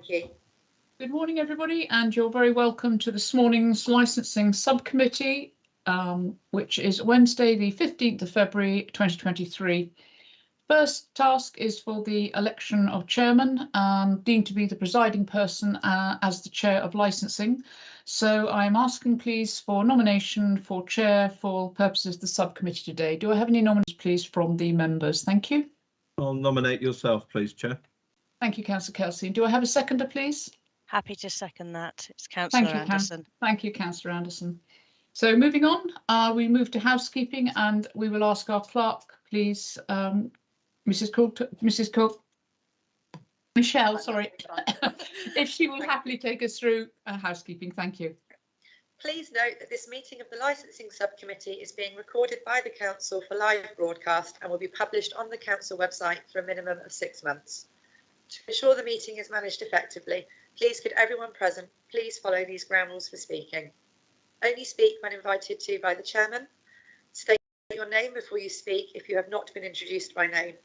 Thank you. Good morning, everybody, and you're very welcome to this morning's Licensing Subcommittee, which is Wednesday, the 15th of February 2023. First task is for the election of chairman, deemed to be the presiding person as the chair of licensing. So I'm asking, please, for nomination for chair for purposes of the subcommittee today. Do I have any nominations, please, from the members? Thank you. I'll nominate yourself, please, Chair. Thank you, Councillor Kelsey. Do I have a seconder, please? Happy to second that. It's Councillor Anderson. Thank you, Councillor Anderson. So moving on, we move to housekeeping, and we will ask our clerk, please, Mrs. Cook, Michelle, sorry, if she will happily take us through housekeeping. Thank you. Please note that this meeting of the Licensing Subcommittee is being recorded by the Council for live broadcast and will be published on the Council website for a minimum of 6 months. To ensure the meeting is managed effectively, please could everyone present please follow these ground rules for speaking. Only speak when invited to by the chairman. State your name before you speak if you have not been introduced by name.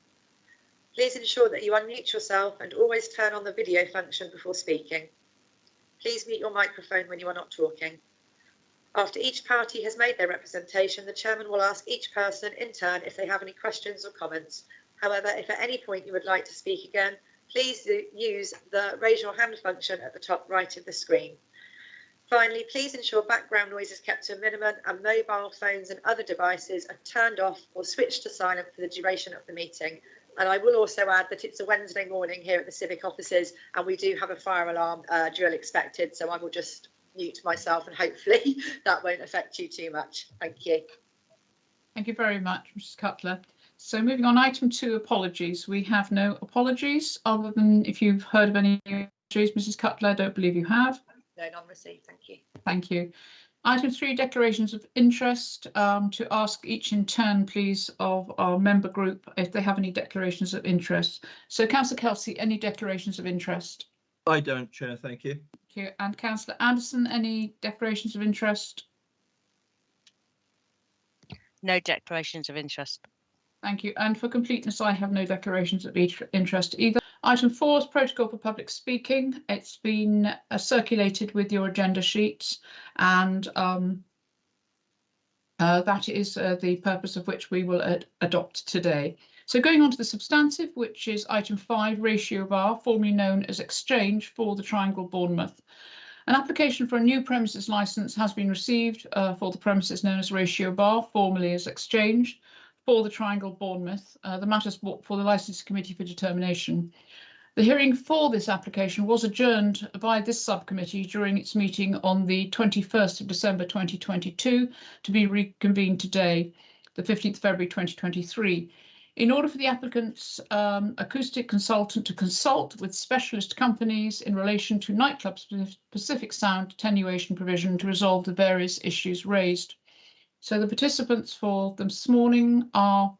Please ensure that you unmute yourself and always turn on the video function before speaking. Please mute your microphone when you are not talking. After each party has made their representation, the chairman will ask each person in turn if they have any questions or comments. However, if at any point you would like to speak again, please use the raise your hand function at the top right of the screen. Finally, please ensure background noise is kept to a minimum and mobile phones and other devices are turned off or switched to silent for the duration of the meeting. And I will also add that it's a Wednesday morning here at the Civic offices and we do have a fire alarm drill expected, so I will just mute myself and hopefully that won't affect you too much. Thank you. Thank you very much, Mrs. Cutler. So moving on, item 2, apologies. We have no apologies other than if you've heard of any apologies, Mrs. Cutler. I don't believe you have. No, none received. Thank you. Thank you. Item 3, declarations of interest. To ask each in turn, please, of our member group if they have any declarations of interest. So, Councillor Kelsey, any declarations of interest? I don't, Chair. Thank you. Thank you. And Councillor Anderson, any declarations of interest? No declarations of interest. Thank you. And for completeness, I have no declarations of interest either. Item 4 is protocol for public speaking. It's been circulated with your agenda sheets, and that is the purpose of which we will adopt today. So going on to the substantive, which is item 5, ratio bar, formerly known as exchange for the Triangle Bournemouth. An application for a new premises licence has been received for the premises known as ratio bar, formerly as exchange, for the Triangle Bournemouth. The matter is brought before the Licensing Committee for determination. The hearing for this application was adjourned by this subcommittee during its meeting on the 21st of December 2022 to be reconvened today, the 15th of February 2023. In order for the applicant's acoustic consultant to consult with specialist companies in relation to nightclub specific sound attenuation provision to resolve the various issues raised. So the participants for this morning are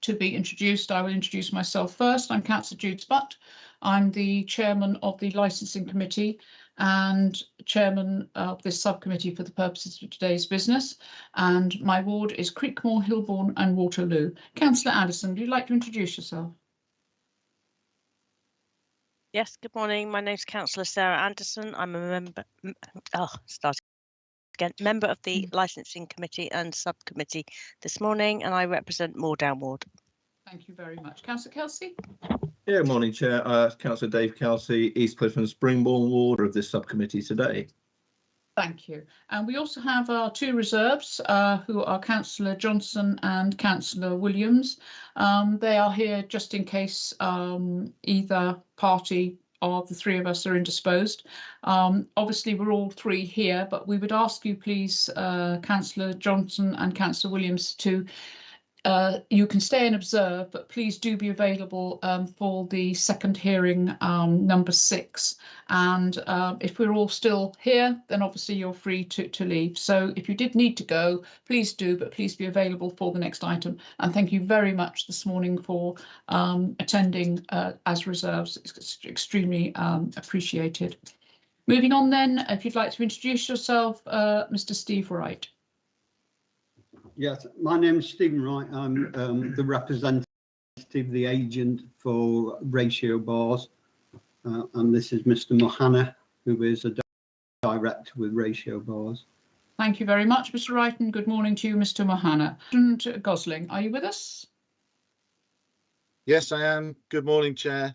to be introduced. I will introduce myself first. I'm Councillor Jude Butt. I'm the chairman of the Licensing Committee and chairman of this subcommittee for the purposes of today's business. And my ward is Creekmore, Hilborn and Waterloo. Councillor Anderson, would you like to introduce yourself? Yes, good morning. My name's Councillor Sarah Anderson. I'm a member, member of the Licensing Committee and Subcommittee this morning, and I represent Moordown Ward. Thank you very much. Councillor Kelsey? Yeah, morning, Chair. Councillor Dave Kelsey, East Cliff and Springbourne Ward of this subcommittee today. Thank you. And we also have our 2 reserves who are Councillor Johnson and Councillor Williams. They are here just in case either party of the 3 of us are indisposed. Obviously, we're all 3 here, but we would ask you, please, Councillor Johnson and Councillor Williams, to you can stay and observe, but please do be available for the second hearing, number 6. And if we're all still here, then obviously you're free to leave. So if you did need to go, please do, but please be available for the next item. And thank you very much this morning for attending as reserves. It's extremely appreciated. Moving on then, if you'd like to introduce yourself, Mr. Steve Wright. Yes, my name is Stephen Wright. I'm the representative, the agent for ratio bars. and this is Mr. Mohana, who is a director with Ratio Bars. Thank you very much, Mr. Wright, and good morning to you, Mr. Mohana. And Gosling, are you with us? Yes, I am. Good morning, Chair.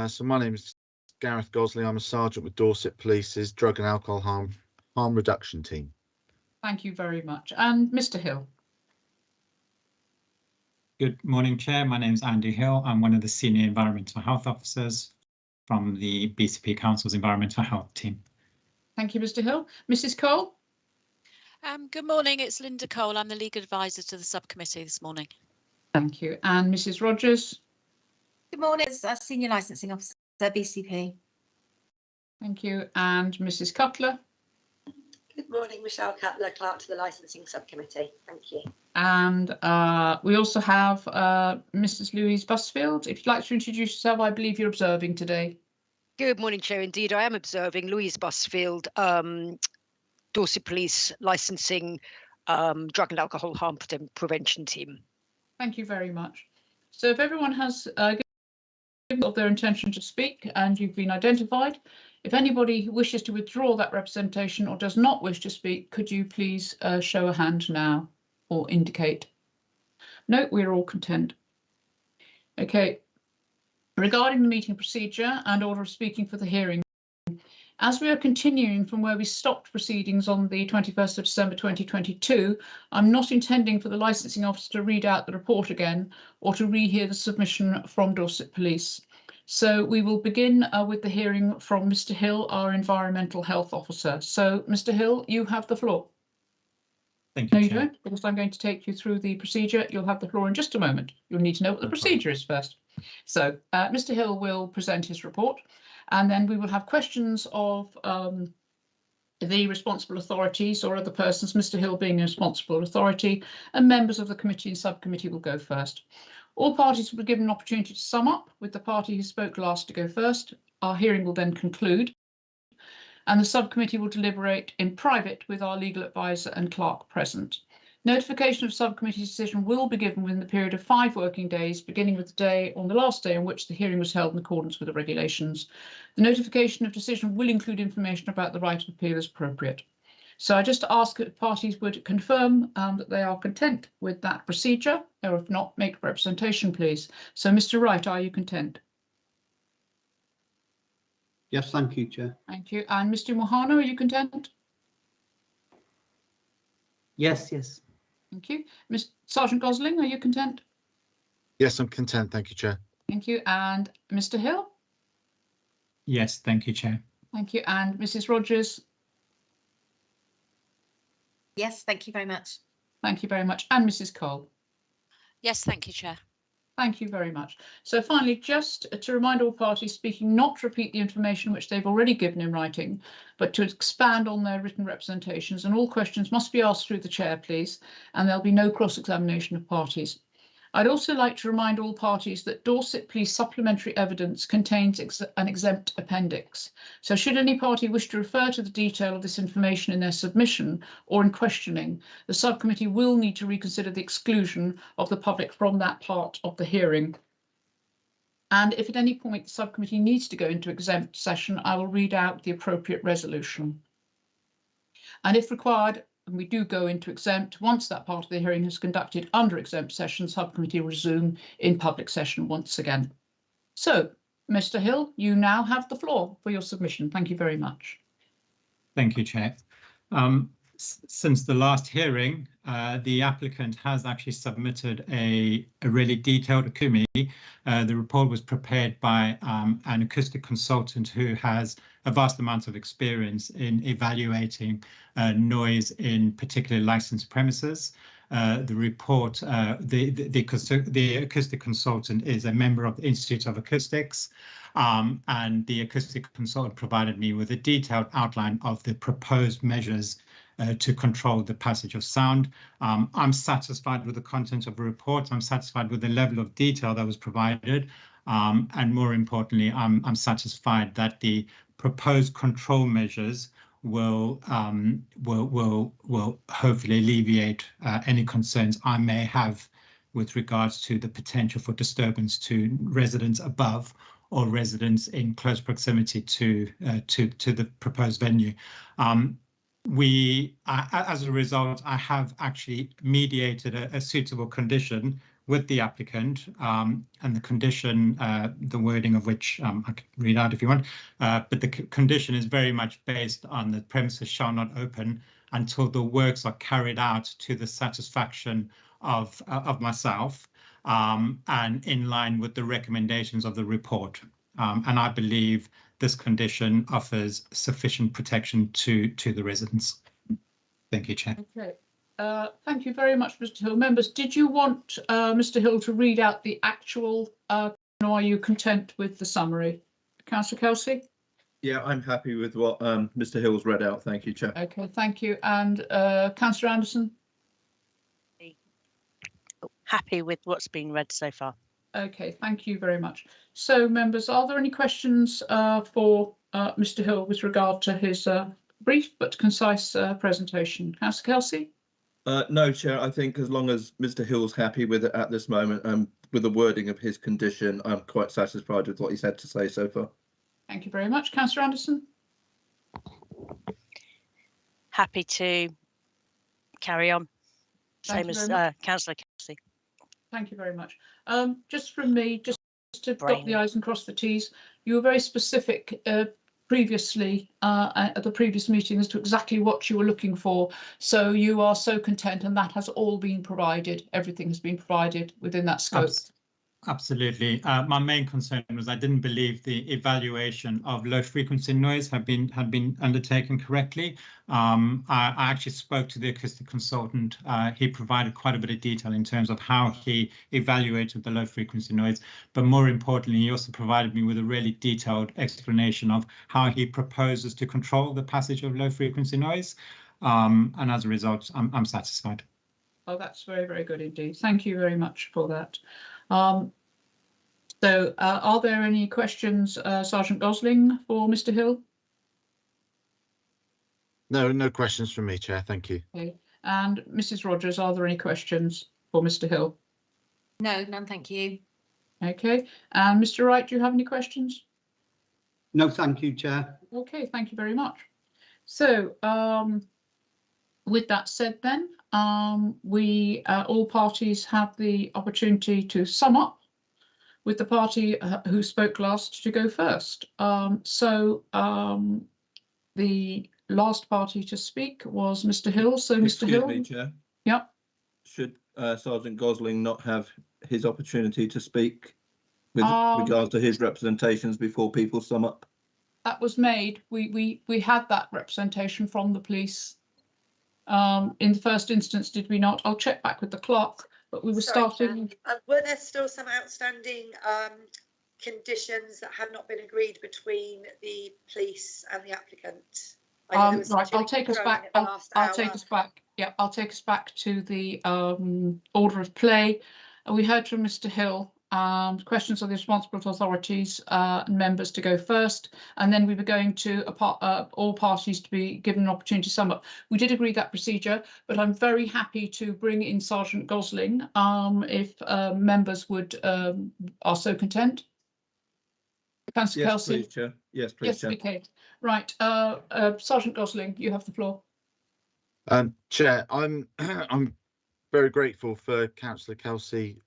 So my name is Gareth Gosling. I'm a sergeant with Dorset Police's Drug and Alcohol Harm Reduction Team. Thank you very much. And Mr. Hill. Good morning, Chair. My name is Andy Hill. I'm one of the Senior Environmental Health Officers from the BCP Council's Environmental Health Team. Thank you, Mr. Hill. Mrs. Cole? Good morning, it's Linda Cole. I'm the legal advisor to the subcommittee this morning. Thank you. And Mrs. Rogers? Good morning, it's Senior Licensing Officer, BCP. Thank you. And Mrs. Cutler? Good morning, Michelle Cutler, Clerk to the Licensing Subcommittee. Thank you. And we also have Mrs. Louise Busfield. If you'd like to introduce yourself, I believe you're observing today. Good morning, Chair. Indeed, I am observing. Louise Busfield, Dorset Police Licensing Drug and Alcohol Harm Prevention Team. Thank you very much. So if everyone has given of their intention to speak and you've been identified, if anybody wishes to withdraw that representation or does not wish to speak, could you please show a hand now or indicate? No, we're all content. Okay. Regarding the meeting procedure and order of speaking for the hearing, as we are continuing from where we stopped proceedings on the 21st of December 2022, I'm not intending for the licensing officer to read out the report again or to rehear the submission from Dorset Police. So we will begin with the hearing from Mr. Hill, our Environmental Health Officer. So, Mr. Hill, you have the floor. Thank you, No, you Chair. don't, because I'm going to take you through the procedure. You'll have the floor in just a moment. You'll need to know what the procedure is first. So, Mr. Hill will present his report, and then we will have questions of the responsible authorities or other persons, Mr. Hill being a responsible authority, and members of the committee and subcommittee will go first. All parties will be given an opportunity to sum up, with the party who spoke last to go first. Our hearing will then conclude, and the subcommittee will deliberate in private with our legal advisor and clerk present. Notification of subcommittee's decision will be given within the period of 5 working days, beginning with the day on the last day on which the hearing was held in accordance with the regulations. The notification of decision will include information about the right of appeal as appropriate. So I just ask that parties would confirm that they are content with that procedure, or if not, make representation, please. So, Mr. Wright, are you content? Yes, thank you, Chair. Thank you. And Mr. Mohana, are you content? Yes. Thank you. Ms. Sergeant Gosling, are you content? Yes, I'm content. Thank you, Chair. Thank you. And Mr. Hill? Yes, thank you, Chair. Thank you. And Mrs. Rogers? Yes, thank you very much. Thank you very much. And Mrs. Cole? Yes, thank you, Chair. Thank you very much. So finally, just to remind all parties speaking not to repeat the information which they've already given in writing, but to expand on their written representations, and all questions must be asked through the chair, please, and there'll be no cross-examination of parties. I'd also like to remind all parties that Dorset Police supplementary evidence contains an exempt appendix. So should any party wish to refer to the detail of this information in their submission or in questioning, the subcommittee will need to reconsider the exclusion of the public from that part of the hearing. And if at any point the subcommittee needs to go into exempt session, I will read out the appropriate resolution. And if required, and we do go into exempt, once that part of the hearing is conducted under exempt session, subcommittee will resume in public session once again. So, Mr. Hill, you now have the floor for your submission. Thank you very much. Thank you, Chair. Since the last hearing, the applicant has actually submitted a really detailed to me. The report was prepared by an acoustic consultant who has a vast amount of experience in evaluating noise in particularly licensed premises. The report, the acoustic consultant is a member of the Institute of Acoustics, and the acoustic consultant provided me with a detailed outline of the proposed measures to control the passage of sound. I'm satisfied with the content of the report. I'm satisfied with the level of detail that was provided. And more importantly, I'm satisfied that the proposed control measures will hopefully alleviate any concerns I may have with regards to the potential for disturbance to residents above or residents in close proximity to the proposed venue. As a result, I have actually mediated a suitable condition with the applicant, and the condition, the wording of which I can read out if you want, but the condition is very much based on the premises shall not open until the works are carried out to the satisfaction of myself, and in line with the recommendations of the report. And I believe this condition offers sufficient protection to the residents. Thank you, Chair. Okay. Thank you very much, Mr. Hill. Members, did you want Mr. Hill to read out the actual, or are you content with the summary? Councillor Kelsey? Yeah, I'm happy with what Mr. Hill's read out. Thank you, Chair. Okay, thank you. And Councillor Anderson? Happy with what's been read so far. Okay, thank you very much. So, members, are there any questions for Mr. Hill with regard to his brief but concise presentation? Councillor Kelsey? No, Chair, I think as long as Mr. Hill's happy with it at this moment, with the wording of his condition, I'm quite satisfied with what he's had to say so far. Thank you very much. Councillor Anderson? Happy to carry on. Same as Councillor Kelsey. Thank you very much. Just from me, just to dot the I's and cross the T's, you were very specific previously at the previous meeting as to exactly what you were looking for. So you are so content, and that has all been provided. Everything has been provided within that scope. Absolutely. My main concern was I didn't believe the evaluation of low frequency noise had been undertaken correctly. I actually spoke to the acoustic consultant. He provided quite a bit of detail in terms of how he evaluated the low frequency noise, but more importantly, he also provided me with a really detailed explanation of how he proposes to control the passage of low frequency noise. And as a result, I'm satisfied. Oh, that's very, very good indeed. Thank you very much for that. So are there any questions, Sergeant Gosling, for Mr. Hill? No questions from me, Chair. Thank you. Okay. And Mrs. Rogers, are there any questions for Mr. Hill? No, none, thank you. Okay. And Mr. Wright, do you have any questions? No, thank you, Chair. Okay, thank you very much. So with that said then, we all parties have the opportunity to sum up, with the party who spoke last to go first. The last party to speak was Mr. Hill. So Mr. Hill. Excuse me, Chair. Yep. Should Sergeant Gosling not have his opportunity to speak with regards to his representations before people sum up? That was made. We had that representation from the police in the first instance, did we not? I'll check back with the clerk, but we were starting. Were there still some outstanding conditions that had not been agreed between the police and the applicant? Right, I'll take us back. I'll take us back. Yeah, I'll take us back to the order of play. We heard from Mr. Hill. Questions of the responsible authorities and members to go first, and then we were going to all parties to be given an opportunity to sum up. We did agree that procedure, but I'm very happy to bring in Sergeant Gosling if members would are so content. Councillor Yes, Kelsey. please, Chair. Yes, please, Yes, Chair. okay. Right, Sergeant Gosling, you have the floor. Chair, I'm very grateful for Councillor Kelsey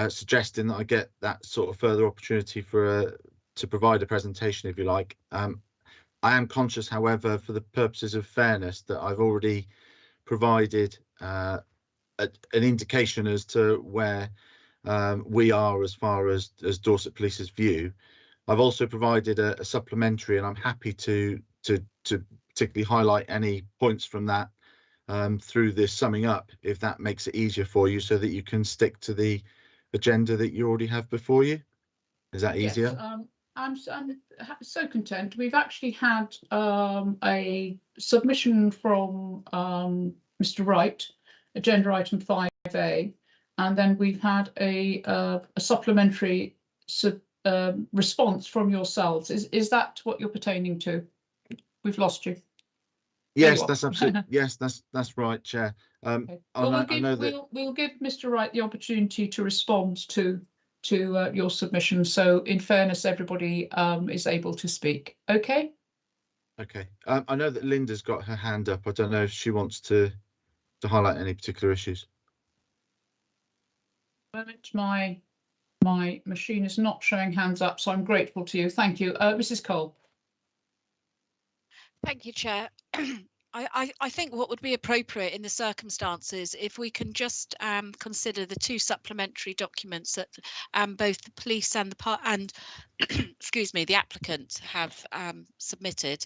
suggesting that I get that sort of further opportunity to provide a presentation, if you like. I am conscious, however, for the purposes of fairness, that I've already provided an indication as to where we are as far as Dorset Police's view. I've also provided a supplementary, and I'm happy to particularly highlight any points from that through this summing up, if that makes it easier for you, so that you can stick to the agenda that you already have before you. Is that easier? Yes, I'm so content. We've actually had a submission from Mr. Wright, agenda item 5A, and then we've had a supplementary response from yourselves. Is that what you're pertaining to? We've lost you. Yes, that's absolutely. Yes, that's right, Chair. Okay. Well, we'll give Mr. Wright the opportunity to respond to to your submission. So in fairness, everybody is able to speak. Okay. Okay. I know that Linda's got her hand up. I don't know if she wants to highlight any particular issues. My machine is not showing hands up, so I'm grateful to you. Thank you. Mrs. Cole. Thank you, Chair. I think what would be appropriate in the circumstances, if we can just consider the two supplementary documents that both the police and excuse me, the applicant have submitted.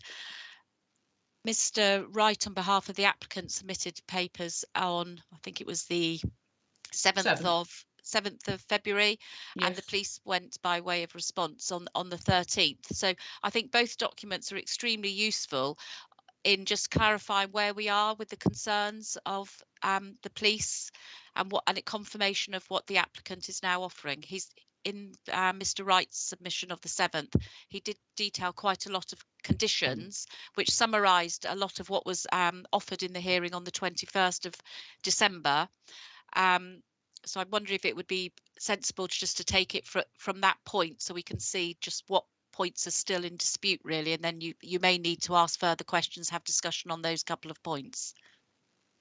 Mr. Wright, on behalf of the applicant, submitted papers on, I think it was the 7th of February, Yes. and the police went by way of response on the 13th. So I think both documents are extremely useful in just clarifying where we are with the concerns of the police and a confirmation of what the applicant is now offering. He's in Mr. Wright's submission of the 7th. He did detail quite a lot of conditions, which summarised a lot of what was offered in the hearing on the 21st of December. So I'm wondering if it would be sensible just to take it from that point, so we can see just what points are still in dispute, really, and then you may need to ask further questions, have discussion on those couple of points.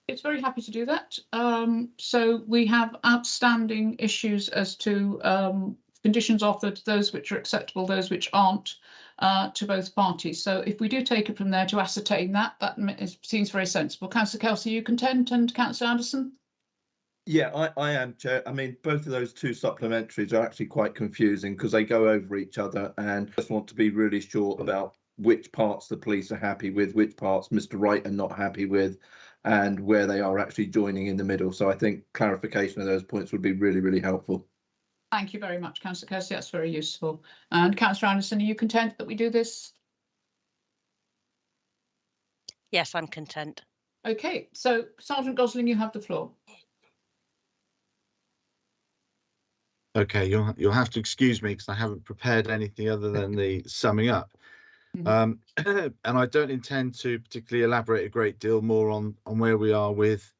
It's very happy to do that. So we have outstanding issues as to conditions offered, those which are acceptable, those which aren't, to both parties. So if we do take it from there to ascertain that seems very sensible. Councillor Kelsey, you content, and Councillor Anderson? Yeah, I am, Chair. I mean, both of those two supplementaries are actually quite confusing because they go over each other, and I just want to be really sure about which parts the police are happy with, which parts Mr. Wright are not happy with, and where they are actually joining in the middle. So I think clarification of those points would be really, really helpful. Thank you very much, Councillor Kelsey. That's very useful. And Councillor Anderson, are you content that we do this? Yes, I'm content. Okay, so Sergeant Gosling, you have the floor. Okay, you'll have to excuse me because I haven't prepared anything other than the summing up. And I don't intend to particularly elaborate a great deal more on where we are with.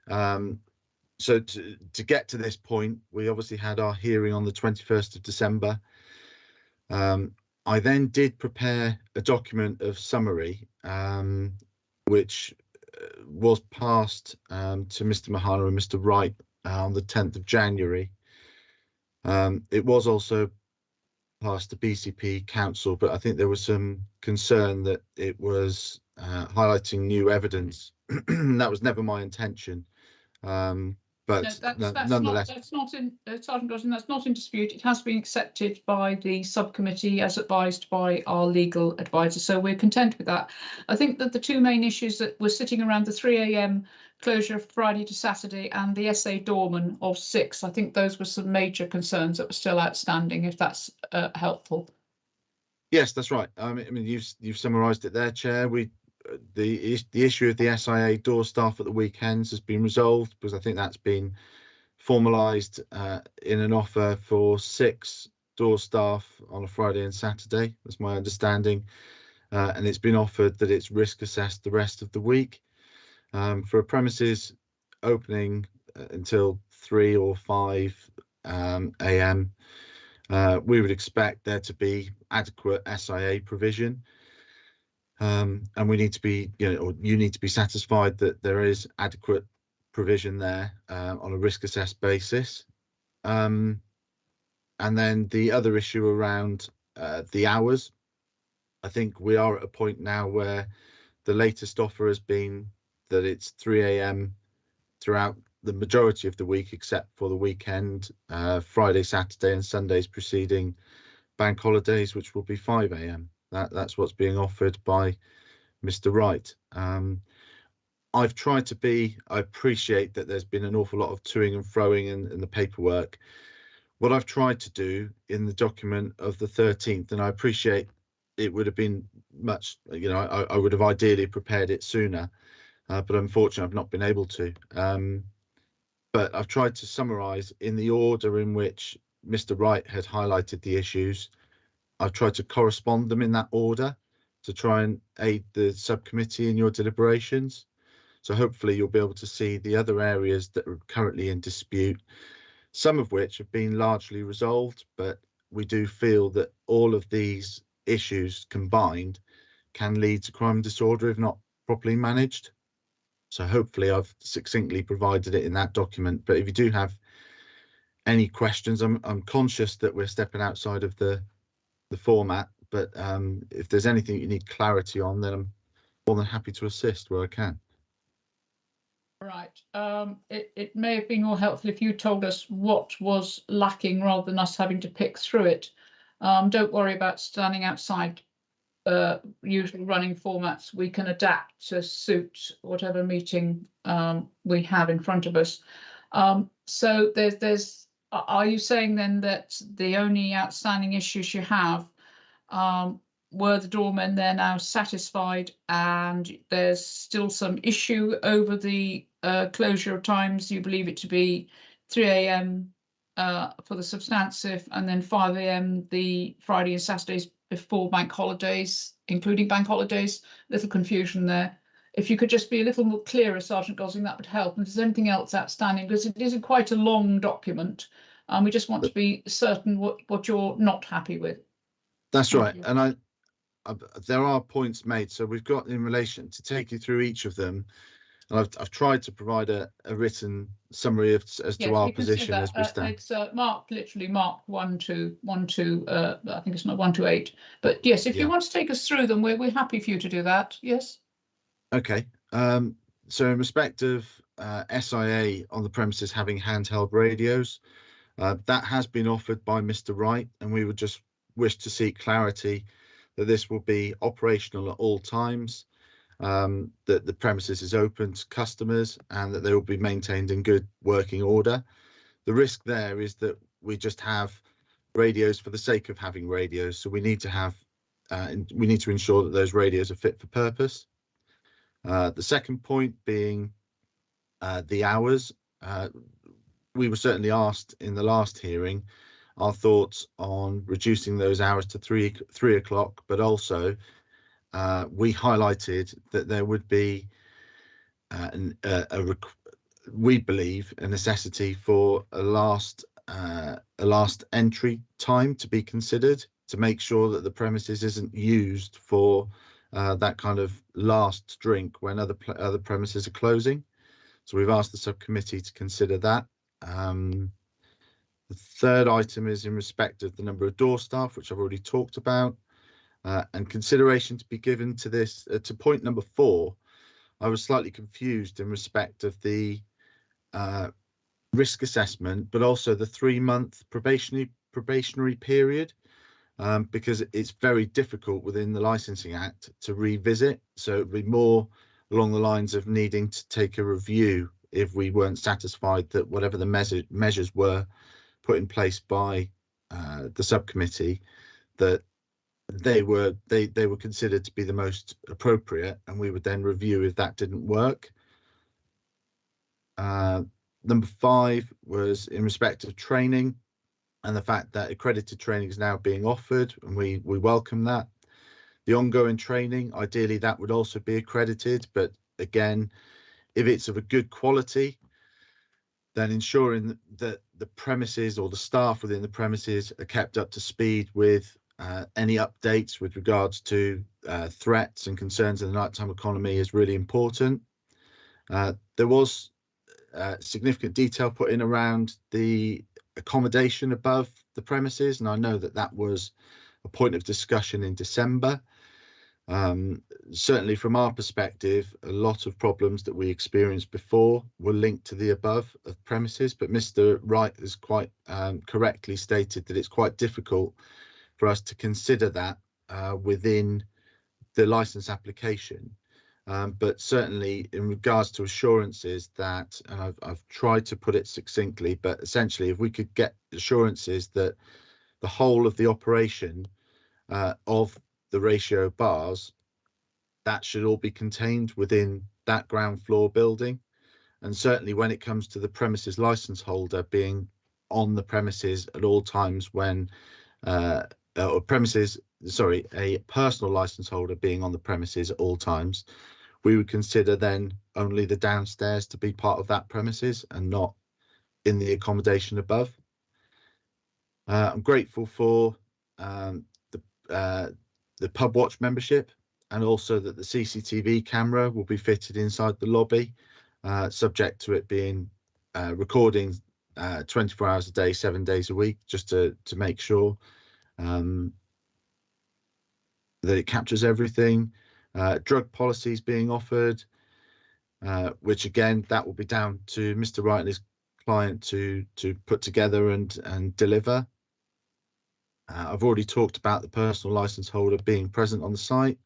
So to get to this point, we obviously had our hearing on the 21st of December. I then did prepare a document of summary, which was passed to Mr. Mahana and Mr. Wright on the 10th of January. It was also passed to BCP Council, but I think there was some concern that it was highlighting new evidence. That was never my intention. But No, nonetheless, that's not in Sergeant Gosling, that's not in dispute. It has been accepted by the subcommittee as advised by our legal advisor. So we're content with that. I think that the two main issues that were sitting around the 3 AM closure of Friday to Saturday and the SA doorman of 6, I think those were some major concerns that were still outstanding, if that's helpful. yes, that's right. I mean, you've summarised it there, Chair. The issue of the SIA door staff at the weekends has been resolved, because I think that's been formalised in an offer for 6 door staff on a Friday and Saturday. That's my understanding, and it's been offered that it's risk assessed the rest of the week. For a premises opening until 3 or 5 AM, we would expect there to be adequate SIA provision. And we need to be, or you need to be satisfied that there is adequate provision there on a risk assessed basis. And then the other issue around the hours, I think we are at a point now where the latest offer has been that it's 3 AM throughout the majority of the week, except for the weekend, Friday, Saturday and Sundays preceding bank holidays, which will be 5 AM. That's what's being offered by Mr. Wright. I've tried to be, I appreciate that there's been an awful lot of toing and froing in the paperwork. What I've tried to do in the document of the 13th, and I appreciate it would have been much, I would have ideally prepared it sooner, but unfortunately I've not been able to. But I've tried to summarise in the order in which Mr. Wright had highlighted the issues. I've tried to correspond them in that order to try and aid the subcommittee in your deliberations. So hopefully you'll be able to see the other areas that are currently in dispute. some of which have been largely resolved, but we do feel that all of these issues combined can lead to crime and disorder if not properly managed. So hopefully I've succinctly provided it in that document, but if you do have any questions, I'm conscious that we're stepping outside of the format, but if there's anything you need clarity on, then I'm more than happy to assist where I can. Right. It may have been more helpful if you told us what was lacking rather than us having to pick through it. Don't worry about standing outside usual running formats. We can adapt to suit whatever meeting we have in front of us. So are you saying then that the only outstanding issues you have were the doormen? They're now satisfied, and there's still some issue over the closure of times. You believe it to be 3 a.m. For the substantive, and then 5 a.m. the Friday and Saturdays before bank holidays, including bank holidays. Little confusion there. If you could just be a little more clearer, Sergeant Gosling, that would help. And if there's anything else outstanding, because it is quite a long document, and we just want to be certain what you're not happy with. That's right. And there are points made. So we've got, in relation to take you through each of them, and I've tried to provide a written summary as to our position as we stand. It's literally marked 1 to 1 to I think it's not 1 to 8. But yes, if you want to take us through them, we're happy for you to do that. Yes. Okay. So in respect of SIA on the premises having handheld radios, that has been offered by Mr. Wright, and we would just wish to seek clarity that this will be operational at all times, that the premises is open to customers, and that they will be maintained in good working order. The risk there is that we just have radios for the sake of having radios, so we need to have we need to ensure that those radios are fit for purpose. The second point being the hours. We were certainly asked in the last hearing our thoughts on reducing those hours to 3 o'clock, but also we highlighted that there would be we believe a necessity for a last entry time to be considered, to make sure that the premises isn't used for that kind of last drink when other premises are closing. So we've asked the subcommittee to consider that. The third item is in respect of the number of door staff, which I've already talked about, and consideration to be given to this. To point number 4, I was slightly confused in respect of the risk assessment, but also the 3-month probationary period, because it's very difficult within the Licensing Act to revisit. So it'd be more along the lines of needing to take a review if we weren't satisfied that whatever the measures were put in place by the subcommittee, that they were considered to be the most appropriate, and we would then review if that didn't work. Number 5 was in respect of training, and the fact that accredited training is now being offered, and we welcome that. The ongoing training, ideally that would also be accredited, but again, if it's of a good quality, then ensuring that the premises or the staff within the premises are kept up to speed with any updates with regards to threats and concerns in the nighttime economy is really important. There was significant detail put in around the accommodation above the premises, and I know that that was a point of discussion in December. Certainly from our perspective, a lot of problems that we experienced before were linked to the above of premises, but Mr. Wright has quite correctly stated that it's quite difficult for us to consider that within the license application. But certainly in regards to assurances that, and I've tried to put it succinctly, but essentially if we could get assurances that the whole of the operation of the ratio bars, that should all be contained within that ground floor building. And certainly when it comes to the premises license holder being on the premises at all times when a personal license holder being on the premises at all times, we would consider then only the downstairs to be part of that premises and not in the accommodation above. I'm grateful for the pub watch membership, and also that the CCTV camera will be fitted inside the lobby, subject to it being recording 24 hours a day, 7 days a week, just to make sure that it captures everything. Drug policies being offered, which again, that will be down to Mr. Wright and his client to put together and deliver. I've already talked about the personal license holder being present on the site,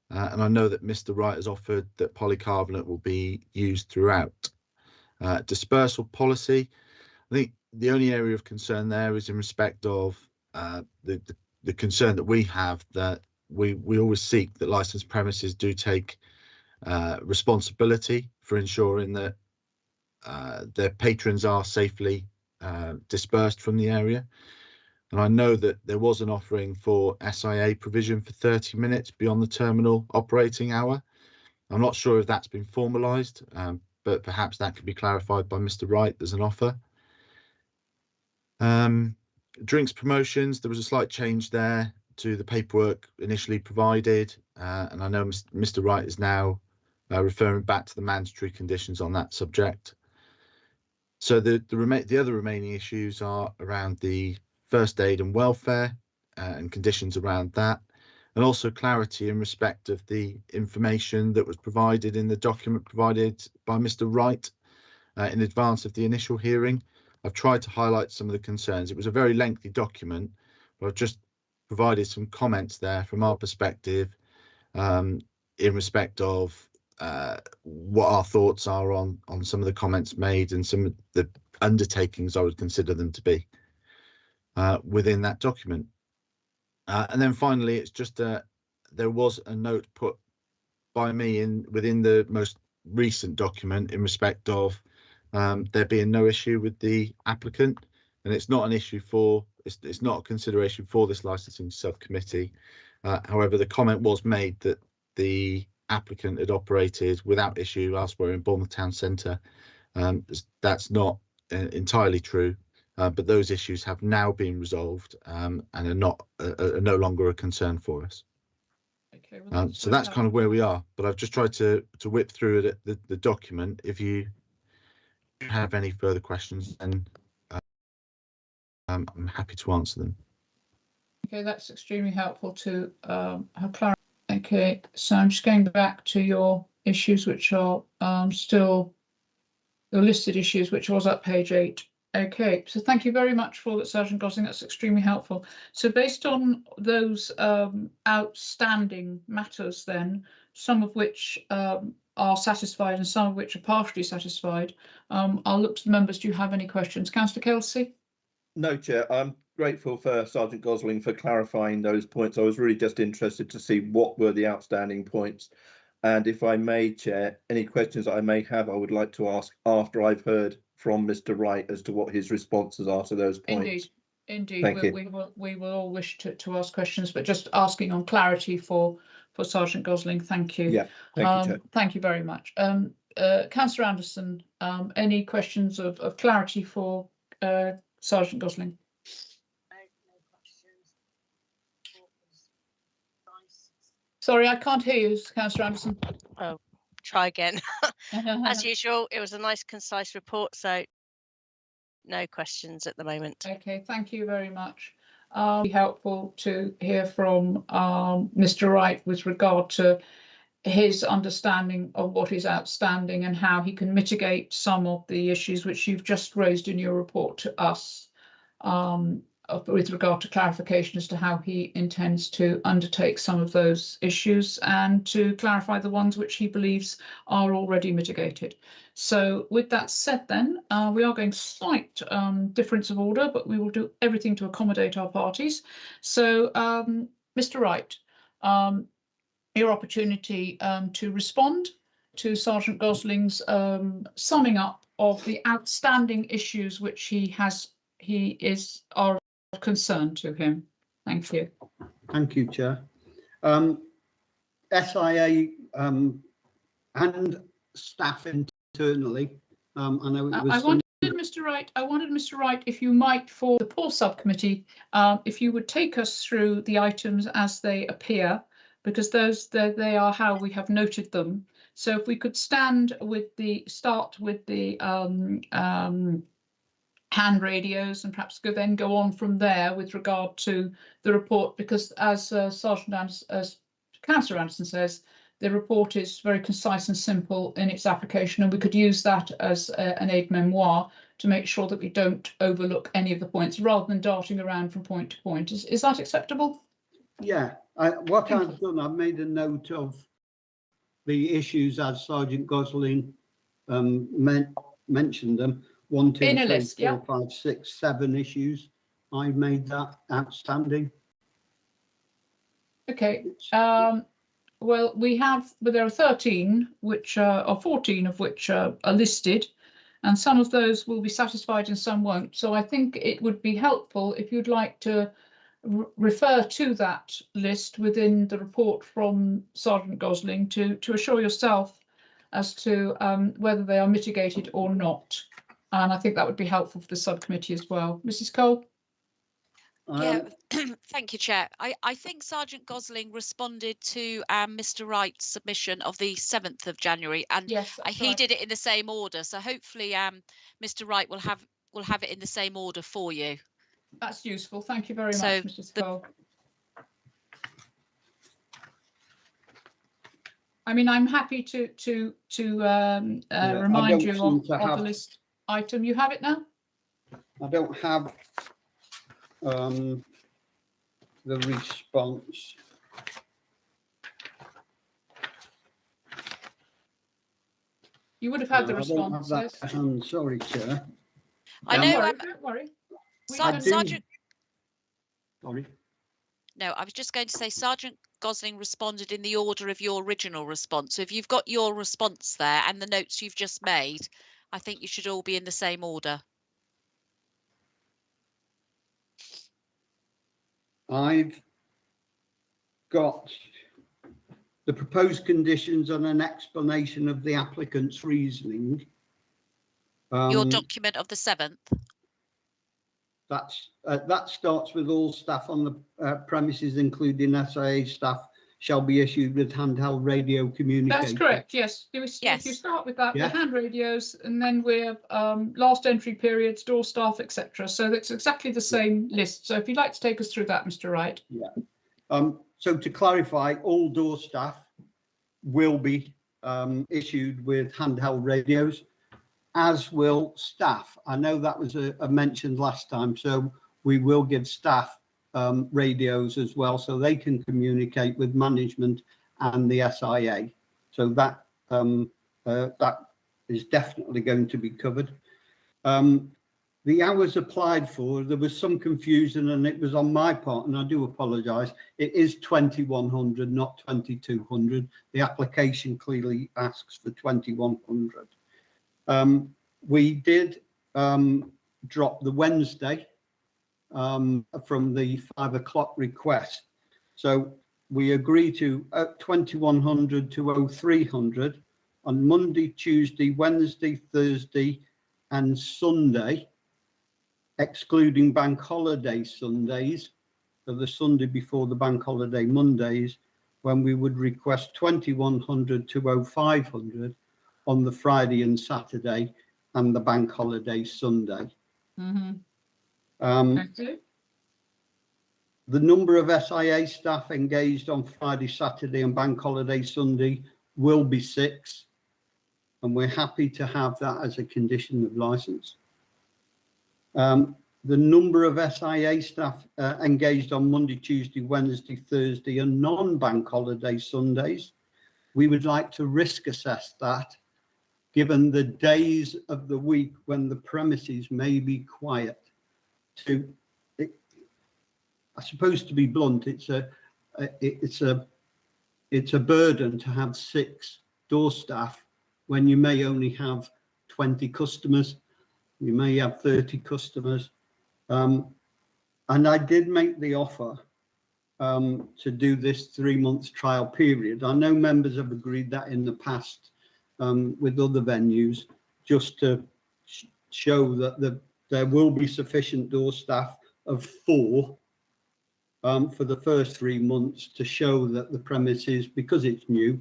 and I know that Mr. Wright has offered that polycarbonate will be used throughout. Dispersal policy, I think the only area of concern there is in respect of the concern that we have, that we always seek that licensed premises do take responsibility for ensuring that their patrons are safely dispersed from the area. And I know that there was an offering for SIA provision for 30 minutes beyond the terminal operating hour. I'm not sure if that's been formalised, but perhaps that could be clarified by Mr. Wright. There's an offer. Drinks promotions, there was a slight change there to the paperwork initially provided, and I know Mr. Wright is now referring back to the mandatory conditions on that subject. So the other remaining issues are around the first aid and welfare and conditions around that, and also clarity in respect of the information that was provided in the document provided by Mr. Wright in advance of the initial hearing. I've tried to highlight some of the concerns. It was a very lengthy document, but I've just provided some comments there from our perspective in respect of what our thoughts are on some of the comments made and some of the undertakings I would consider them to be within that document. And then finally, it's just there was a note put by me within the most recent document in respect of there being no issue with the applicant, and it's not an issue for it's not a consideration for this licensing subcommittee. However, the comment was made that the applicant had operated without issue elsewhere in Bournemouth Town Centre. That's not entirely true, but those issues have now been resolved and are no longer a concern for us. Okay, well, So that's kind of where we are, but I've just tried to whip through the document. If you have any further questions, then I'm happy to answer them. Okay, that's extremely helpful to have clarity. Okay, so I'm just going back to your issues, which are still the listed issues, which was at page 8. Okay, so thank you very much for that, Sergeant Gosling. That's extremely helpful. So based on those outstanding matters, then, some of which are satisfied and some of which are partially satisfied, I'll look to the members. Do you have any questions? Councillor Kelsey? No, Chair. I'm grateful for Sergeant Gosling for clarifying those points. I was really just interested to see what were the outstanding points. And if I may, Chair, any questions that I may have, I would like to ask after I've heard from Mr. Wright as to what his responses are to those points. Indeed. Thank you. We will all wish to ask questions, but just asking on clarity for Sergeant Gosling. Thank you. Yeah, thank you, Chair. Thank you very much. Councillor Anderson, any questions of clarity for Sergeant Gosling? Sorry, I can't hear you, Councillor Anderson. Oh, try again. As usual, it was a nice, concise report, so no questions at the moment. Okay, thank you very much. Be helpful to hear from Mr. Wright with regard to his understanding of what is outstanding and how he can mitigate some of the issues which you've just raised in your report to us, with regard to clarification as to how he intends to undertake some of those issues and to clarify the ones which he believes are already mitigated. So with that said, then we are going slight difference of order, but we will do everything to accommodate our parties. So Mr. Wright, your opportunity to respond to Sergeant Gosling's summing up of the outstanding issues which he are of concern to him. Thank you. Thank you, Chair. SIA and staff internally. I know it was. I wanted Mr. Wright, if you might, for the poor subcommittee, if you would take us through the items as they appear, because they are how we have noted them. So if we could start with the hand radios and perhaps then go on from there with regard to the report, because as Councillor Anderson says, the report is very concise and simple in its application, and we could use that as an aide-memoire to make sure that we don't overlook any of the points rather than darting around from point to point. Is that acceptable? Yeah, what I've done, I've made a note of the issues as Sergeant Gosling mentioned them. 1, 2, 3, 4, 5, 6, 7 issues. I've made that outstanding. Okay. Well, there are 13, which are 14 of which are listed, and some of those will be satisfied and some won't. So I think it would be helpful if you'd like to refer to that list within the report from Sergeant Gosling to assure yourself as to whether they are mitigated or not. And I think that would be helpful for the subcommittee as well. Mrs. Cole? Yeah, thank you, Chair. I think Sergeant Gosling responded to Mr. Wright's submission of the 7th of January, and yes, he right. did it in the same order. So hopefully Mr. Wright will have it in the same order for you. That's useful. Thank you very much, Mrs. Cole. I mean, I'm happy to remind you of the list item. You have it now? I don't have the response. You would have had the response. I don't have that. I'm sorry, Chair. I know. Don't worry. Sergeant. Sorry. No, I was just going to say Sergeant Gosling responded in the order of your original response. So if you've got your response there and the notes you've just made, I think you should all be in the same order. I've got the proposed conditions and an explanation of the applicant's reasoning. Your document of the 7th. That starts with all staff on the premises, including SIA staff, shall be issued with handheld radio communication. That's correct. Yes. If you start with that, yeah. The hand radios, and then we're last entry periods, door staff, etc. So that's exactly the same list. So if you'd like to take us through that, Mr. Wright. Yeah. So to clarify, all door staff will be issued with handheld radios, as will staff. I know that was mentioned last time, so we will give staff radios as well, so they can communicate with management and the SIA. So that that is definitely going to be covered. The hours applied for, there was some confusion, and it was on my part, and I do apologise. It is 2100, not 2200. The application clearly asks for 2100. We did drop the Wednesday from the 5 o'clock request. So we agree to 2100 to 0300 on Monday, Tuesday, Wednesday, Thursday and Sunday, excluding bank holiday Sundays, so the Sunday before the bank holiday Mondays, when we would request 2100 to 0500 on the Friday and Saturday and the bank holiday Sunday. The number of SIA staff engaged on Friday, Saturday and bank holiday Sunday will be 6, and we're happy to have that as a condition of licence. The number of SIA staff engaged on Monday, Tuesday, Wednesday, Thursday and non-bank holiday Sundays, we would like to risk assess that, given the days of the week when the premises may be quiet. I suppose, to be blunt, it's a burden to have 6 door staff when you may only have 20 customers, you may have 30 customers. And I did make the offer to do this 3 months trial period. I know members have agreed that in the past with other venues, just to show that there will be sufficient door staff of 4 for the first 3 months to show that the premises, because it's new,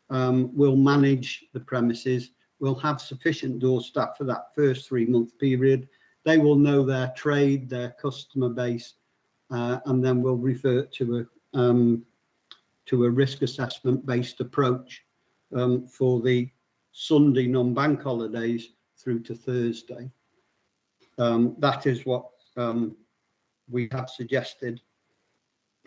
will manage the premises. We'll have sufficient door staff for that first 3-month period. They will know their trade, their customer base, and then we'll revert to a risk assessment based approach for the Sunday non-bank holidays through to Thursday. That is what we have suggested.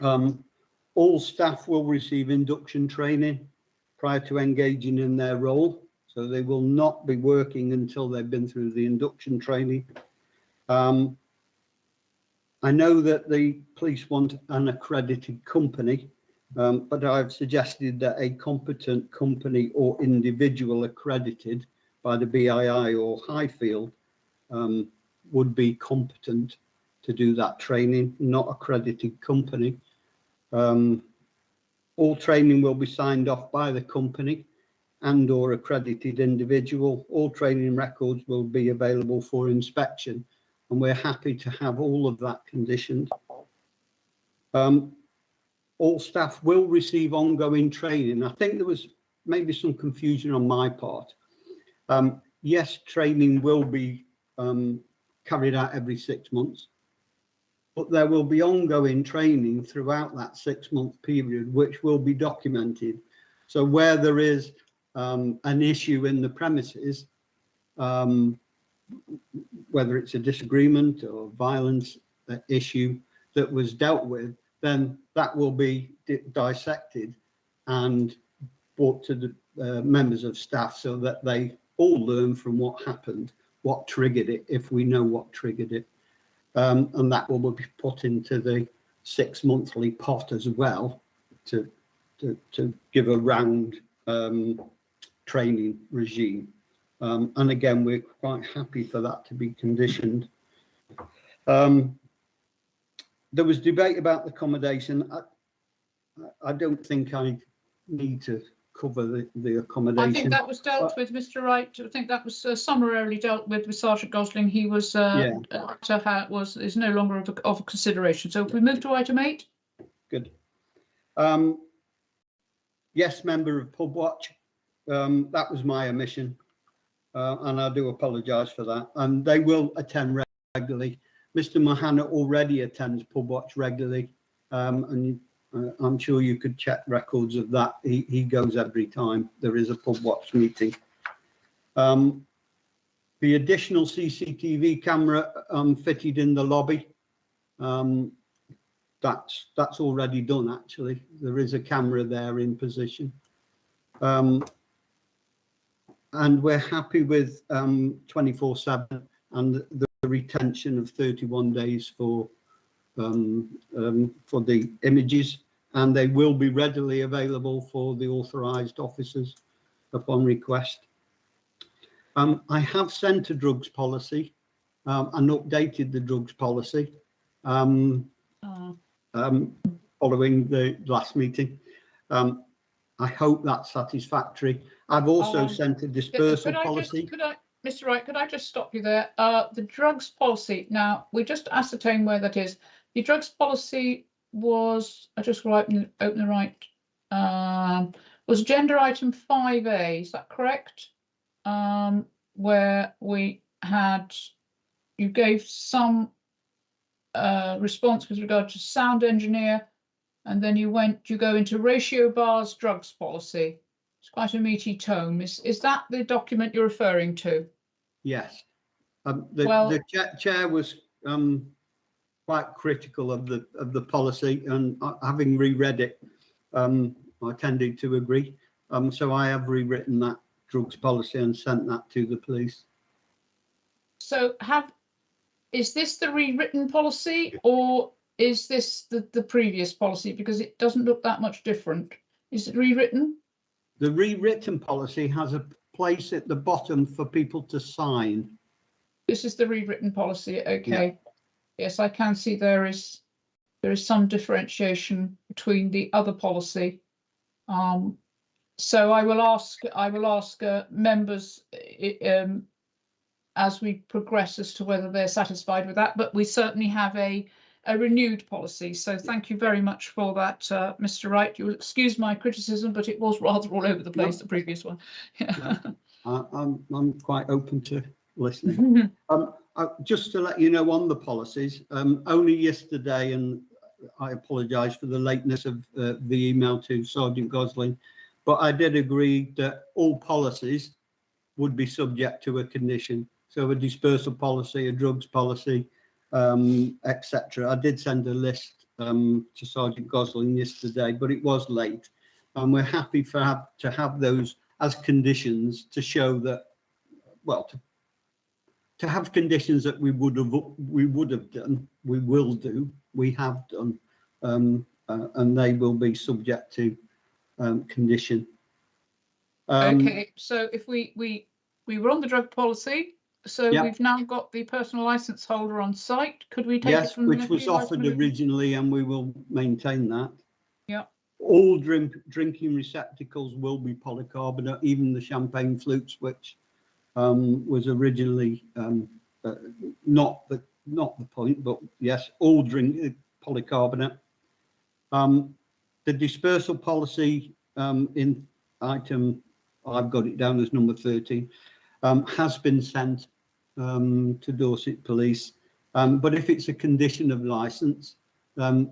All staff will receive induction training prior to engaging in their role, so they will not be working until they've been through the induction training. I know that the police want an accredited company, but I've suggested that a competent company or individual accredited by the BII or Highfield would be competent to do that training, not accredited company. All training will be signed off by the company and or accredited individual. All training records will be available for inspection, and we're happy to have all of that conditioned. All staff will receive ongoing training. I think there was maybe some confusion on my part. Yes, training will be carried out every 6 months, but there will be ongoing training throughout that 6-month period, which will be documented. So where there is an issue in the premises, whether it's a disagreement or violence issue that was dealt with, then that will be dissected and brought to the members of staff so that they all learn from what happened, what triggered it, if we know what triggered it. And that will be put into the 6-monthly pot as well to give a round training regime. And again, we're quite happy for that to be conditioned. There was debate about the accommodation. I don't think I need to cover the accommodation. I think that was dealt with, Mr. Wright. I think that was summarily dealt with Sergeant Gosling. He was to how it was is no longer of a consideration. So if we move to item 8. Good. Yes, member of Pub Watch. That was my omission, and I do apologise for that. And they will attend regularly. Mr. Mahana already attends Pub Watch regularly, and I'm sure you could check records of that. He goes every time there is a Pub Watch meeting. The additional CCTV camera fitted in the lobby, that's already done. Actually, there is a camera there in position, and we're happy with 24/7 and the retention of 31 days for the images, and they will be readily available for the authorised officers upon request. I have sent a drugs policy and updated the drugs policy following the last meeting. I hope that's satisfactory. I've also sent a dispersal policy. Mr. Wright, could I just stop you there? The drugs policy. Now, we just ascertain where that is. The drugs policy was, I just open the right, was agenda item 5A, is that correct? Where we had, you gave some response with regard to sound engineer, and then you go into ratio bars drugs policy. It's quite a meaty tome. Is that the document you're referring to? Yes. The chair was quite critical of the policy, and having reread it, I tended to agree. So I have rewritten that drugs policy and sent that to the police. So is this the rewritten policy, or is this the previous policy? Because it doesn't look that much different. Is it rewritten? The rewritten policy has a place at the bottom for people to sign. This is the rewritten policy. Okay. Yeah. Yes, I can see there is some differentiation between the other policy. So I will ask members as we progress as to whether they're satisfied with that, but we certainly have a renewed policy. So thank you very much for that, Mr. Wright. You'll excuse my criticism, but it was rather all over the place, the previous one. Yeah. I'm quite open to listening. Just to let you know on the policies, only yesterday, and I apologise for the lateness of the email to Sergeant Gosling, but I did agree that all policies would be subject to a condition. So a dispersal policy, a drugs policy, etc. I did send a list to Sergeant Gosling yesterday, but it was late, and we're happy to have those as conditions to show that, well, to have conditions that we would have done, we will do, we have done, and they will be subject to condition. Okay, so if we were on the drug policy, so Yep. we've now got the personal license holder on site. Could we take it Yes, from which the was offered originally, and we will maintain that. Yeah. All drinking receptacles will be polycarbonate, even the champagne flutes, which was originally not the point, but yes, all polycarbonate. The dispersal policy in item, I've got it down as number 13, has been sent to Dorset Police, but if it's a condition of licence and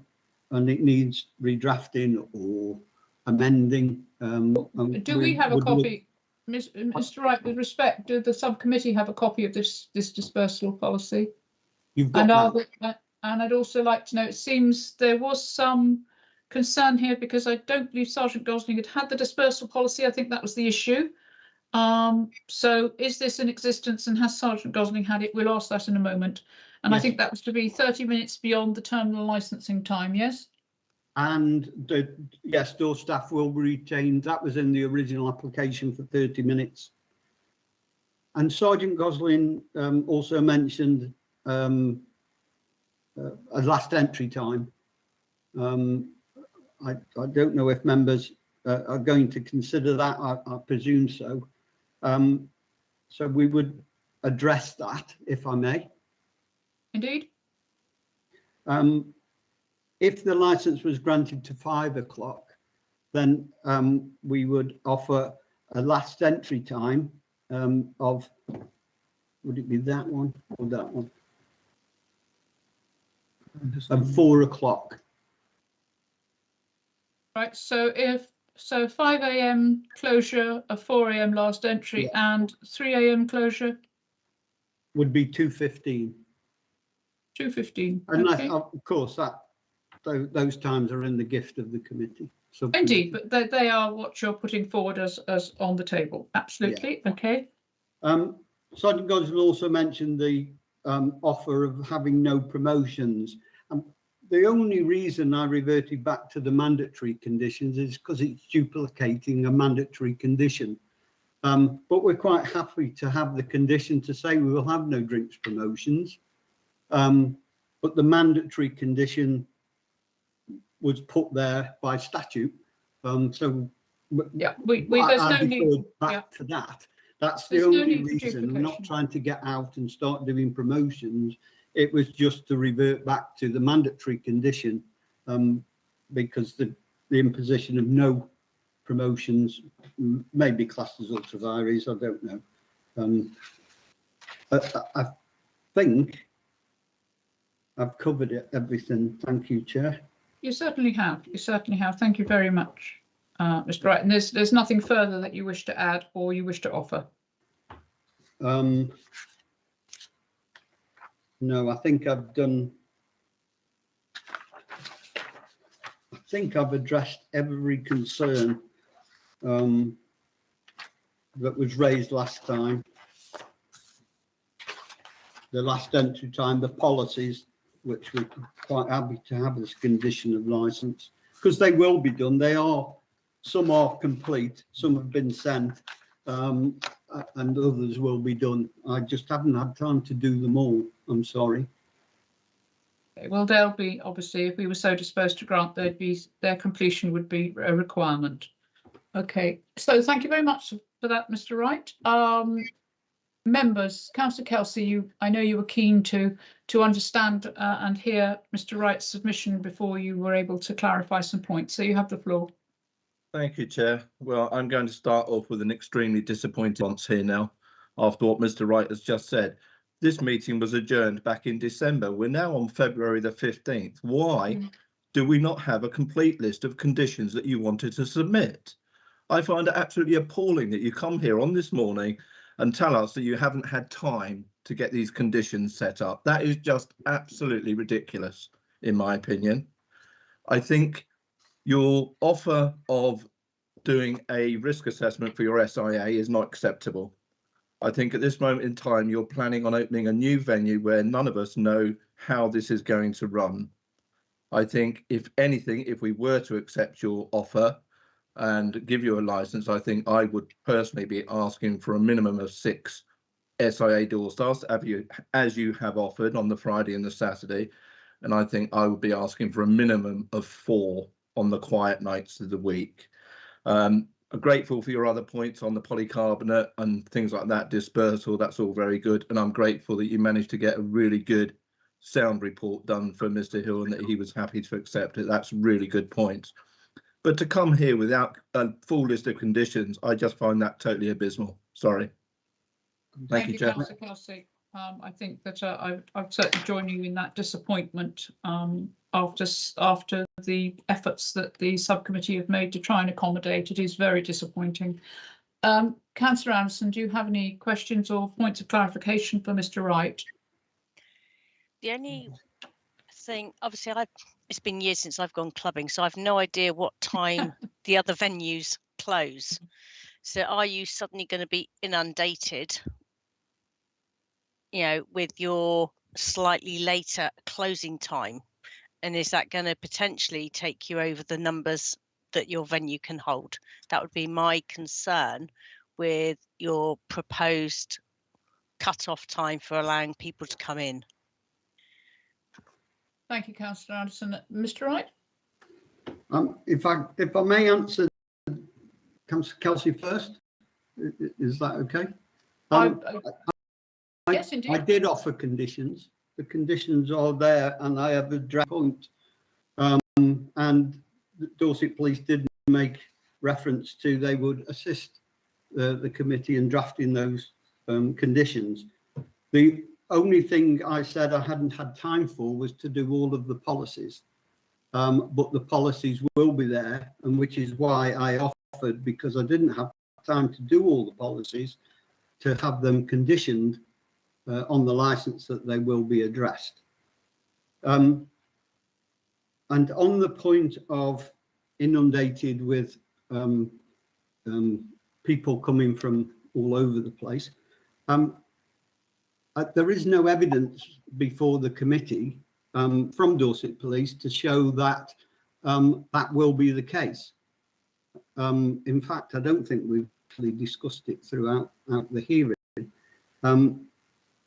it needs redrafting or amending, do we have a copy, Mr. Wright, with respect, do the subcommittee have a copy of this dispersal policy? You've got and I'd also like to know, it seems there was some concern here because I don't believe Sergeant Gosling had the dispersal policy. I think that was the issue. So is this in existence and has Sergeant Gosling had it? We'll ask that in a moment. And yes. I think that was to be 30 minutes beyond the terminal licensing time, yes? And yes, door staff will be retained. That was in the original application for 30 minutes. And Sergeant Gosling also mentioned a last entry time. I don't know if members are going to consider that. I presume so. So we would address that, if I may. Indeed. If the license was granted to 5 o'clock, then we would offer a last entry time of, would it be that one or that one? Of 4 o'clock. Right, so 5 a.m. closure, a 4 a.m. last entry, yeah. And 3 a.m. closure would be 2:15. 2:15. Unless, okay. Of course, those times are in the gift of the committee. So indeed, but they are what you're putting forward as on the table. Absolutely. Yeah. Okay. Sergeant Gosling also mentioned the offer of having no promotions. The only reason I reverted back to the mandatory conditions is because it's duplicating a mandatory condition. But we're quite happy to have the condition to say we will have no drinks promotions. But the mandatory condition was put there by statute. So yeah, there's no need back to that. That's the only reason. I'm not trying to get out and start doing promotions. It was just to revert back to the mandatory condition, because the imposition of no promotions may be classed as ultra vires. I don't know. I think I've covered everything. Thank you, Chair. You certainly have. You certainly have. Thank you very much, Mr. Wright. And there's nothing further that you wish to add or you wish to offer. No, I think I've done. I think I've addressed every concern that was raised last time. The last entry time, the policies, which we're quite happy to have as condition of license, because they will be done. Some are complete, some have been sent, and others will be done. I just haven't had time to do them all. I'm sorry. Okay, well, they'll be, obviously, if we were so disposed to grant, their completion would be a requirement. Okay, so thank you very much for that, Mr. Wright. members, Councillor Kelsey, I know you were keen to understand and hear Mr. Wright's submission before you were able to clarify some points. So you have the floor. Thank you, Chair. Well, I'm going to start off with an extremely disappointing response here now, after what Mr. Wright has just said. This meeting was adjourned back in December. We're now on February the 15th. Why do we not have a complete list of conditions that you wanted to submit? I find it absolutely appalling that you come here on this morning and tell us that you haven't had time to get these conditions set up. That is just absolutely ridiculous, in my opinion. I think your offer of doing a risk assessment for your SIA is not acceptable. I think at this moment in time, you're planning on opening a new venue where none of us know how this is going to run. I think, if anything, if we were to accept your offer and give you a license, I think I would personally be asking for a minimum of 6 SIA door staffs, as you have offered on the Friday and the Saturday. And I think I would be asking for a minimum of 4 on the quiet nights of the week. I'm grateful for your other points on the polycarbonate and things like that, dispersal. That's all very good. And I'm grateful that you managed to get a really good sound report done for Mr. Hill and that he was happy to accept it. That's really good points. But to come here without a full list of conditions, I just find that totally abysmal. Sorry. Thank you, Chair. Councillor Kelsey. I think that I'd certainly join you in that disappointment after the efforts that the subcommittee have made to try and accommodate. It is very disappointing. Councillor Anderson, do you have any questions or points of clarification for Mr. Wright? The only thing, obviously, it's been years since I've gone clubbing, so I've no idea what time the other venues close. So are you suddenly going to be inundated, with your slightly later closing time? And is that going to potentially take you over the numbers that your venue can hold? That would be my concern with your proposed cut-off time for allowing people to come in. Thank you, Councillor Anderson. Mr. Wright? If I may answer Councillor Kelsey first, is that okay? Yes, indeed. I did offer conditions. The conditions are there, and I have a draft point. And the Dorset Police did make reference to they would assist the committee in drafting those conditions. The only thing I said I hadn't had time for was to do all of the policies. But the policies will be there, and which is why I offered, because I didn't have time to do all the policies, to have them conditioned on the license that they will be addressed. And on the point of inundated with people coming from all over the place, there is no evidence before the committee from Dorset Police to show that that will be the case. In fact, I don't think we've actually discussed it throughout the hearing.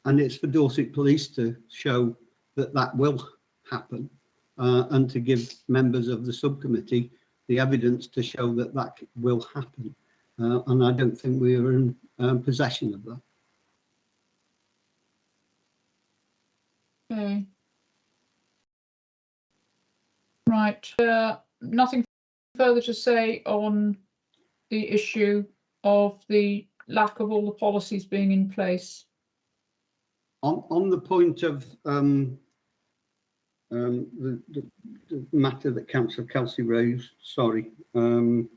And it's for Dorset Police to show that that will happen and to give members of the subcommittee the evidence to show that that will happen. And I don't think we are in possession of that. Okay. Right. Nothing further to say on the issue of the lack of all the policies being in place. On the point of the matter that Councillor Kelsey raised, sorry, on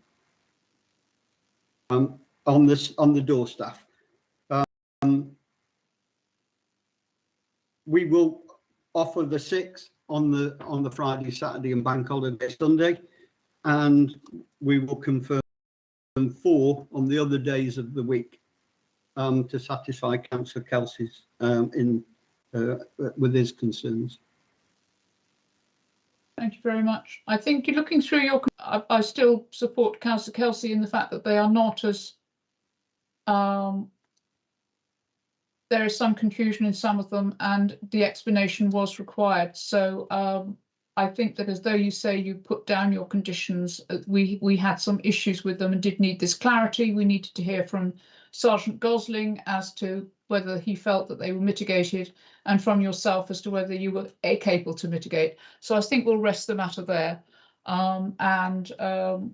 the door staff, we will offer the 6 on the Friday, Saturday, and Bank Holiday Sunday, and we will confirm 4 on the other days of the week to satisfy Councillor Kelsey's with his concerns. Thank you very much. I think you're looking through your. I still support Councillor Kelsey in the fact that they are not as. There is some confusion in some of them, and the explanation was required. So I think that as though you say you put down your conditions, we had some issues with them and did need this clarity. We needed to hear from Sergeant Gosling as to whether he felt that they were mitigated, and from yourself as to whether you were capable to mitigate. So I think we'll rest the matter there, and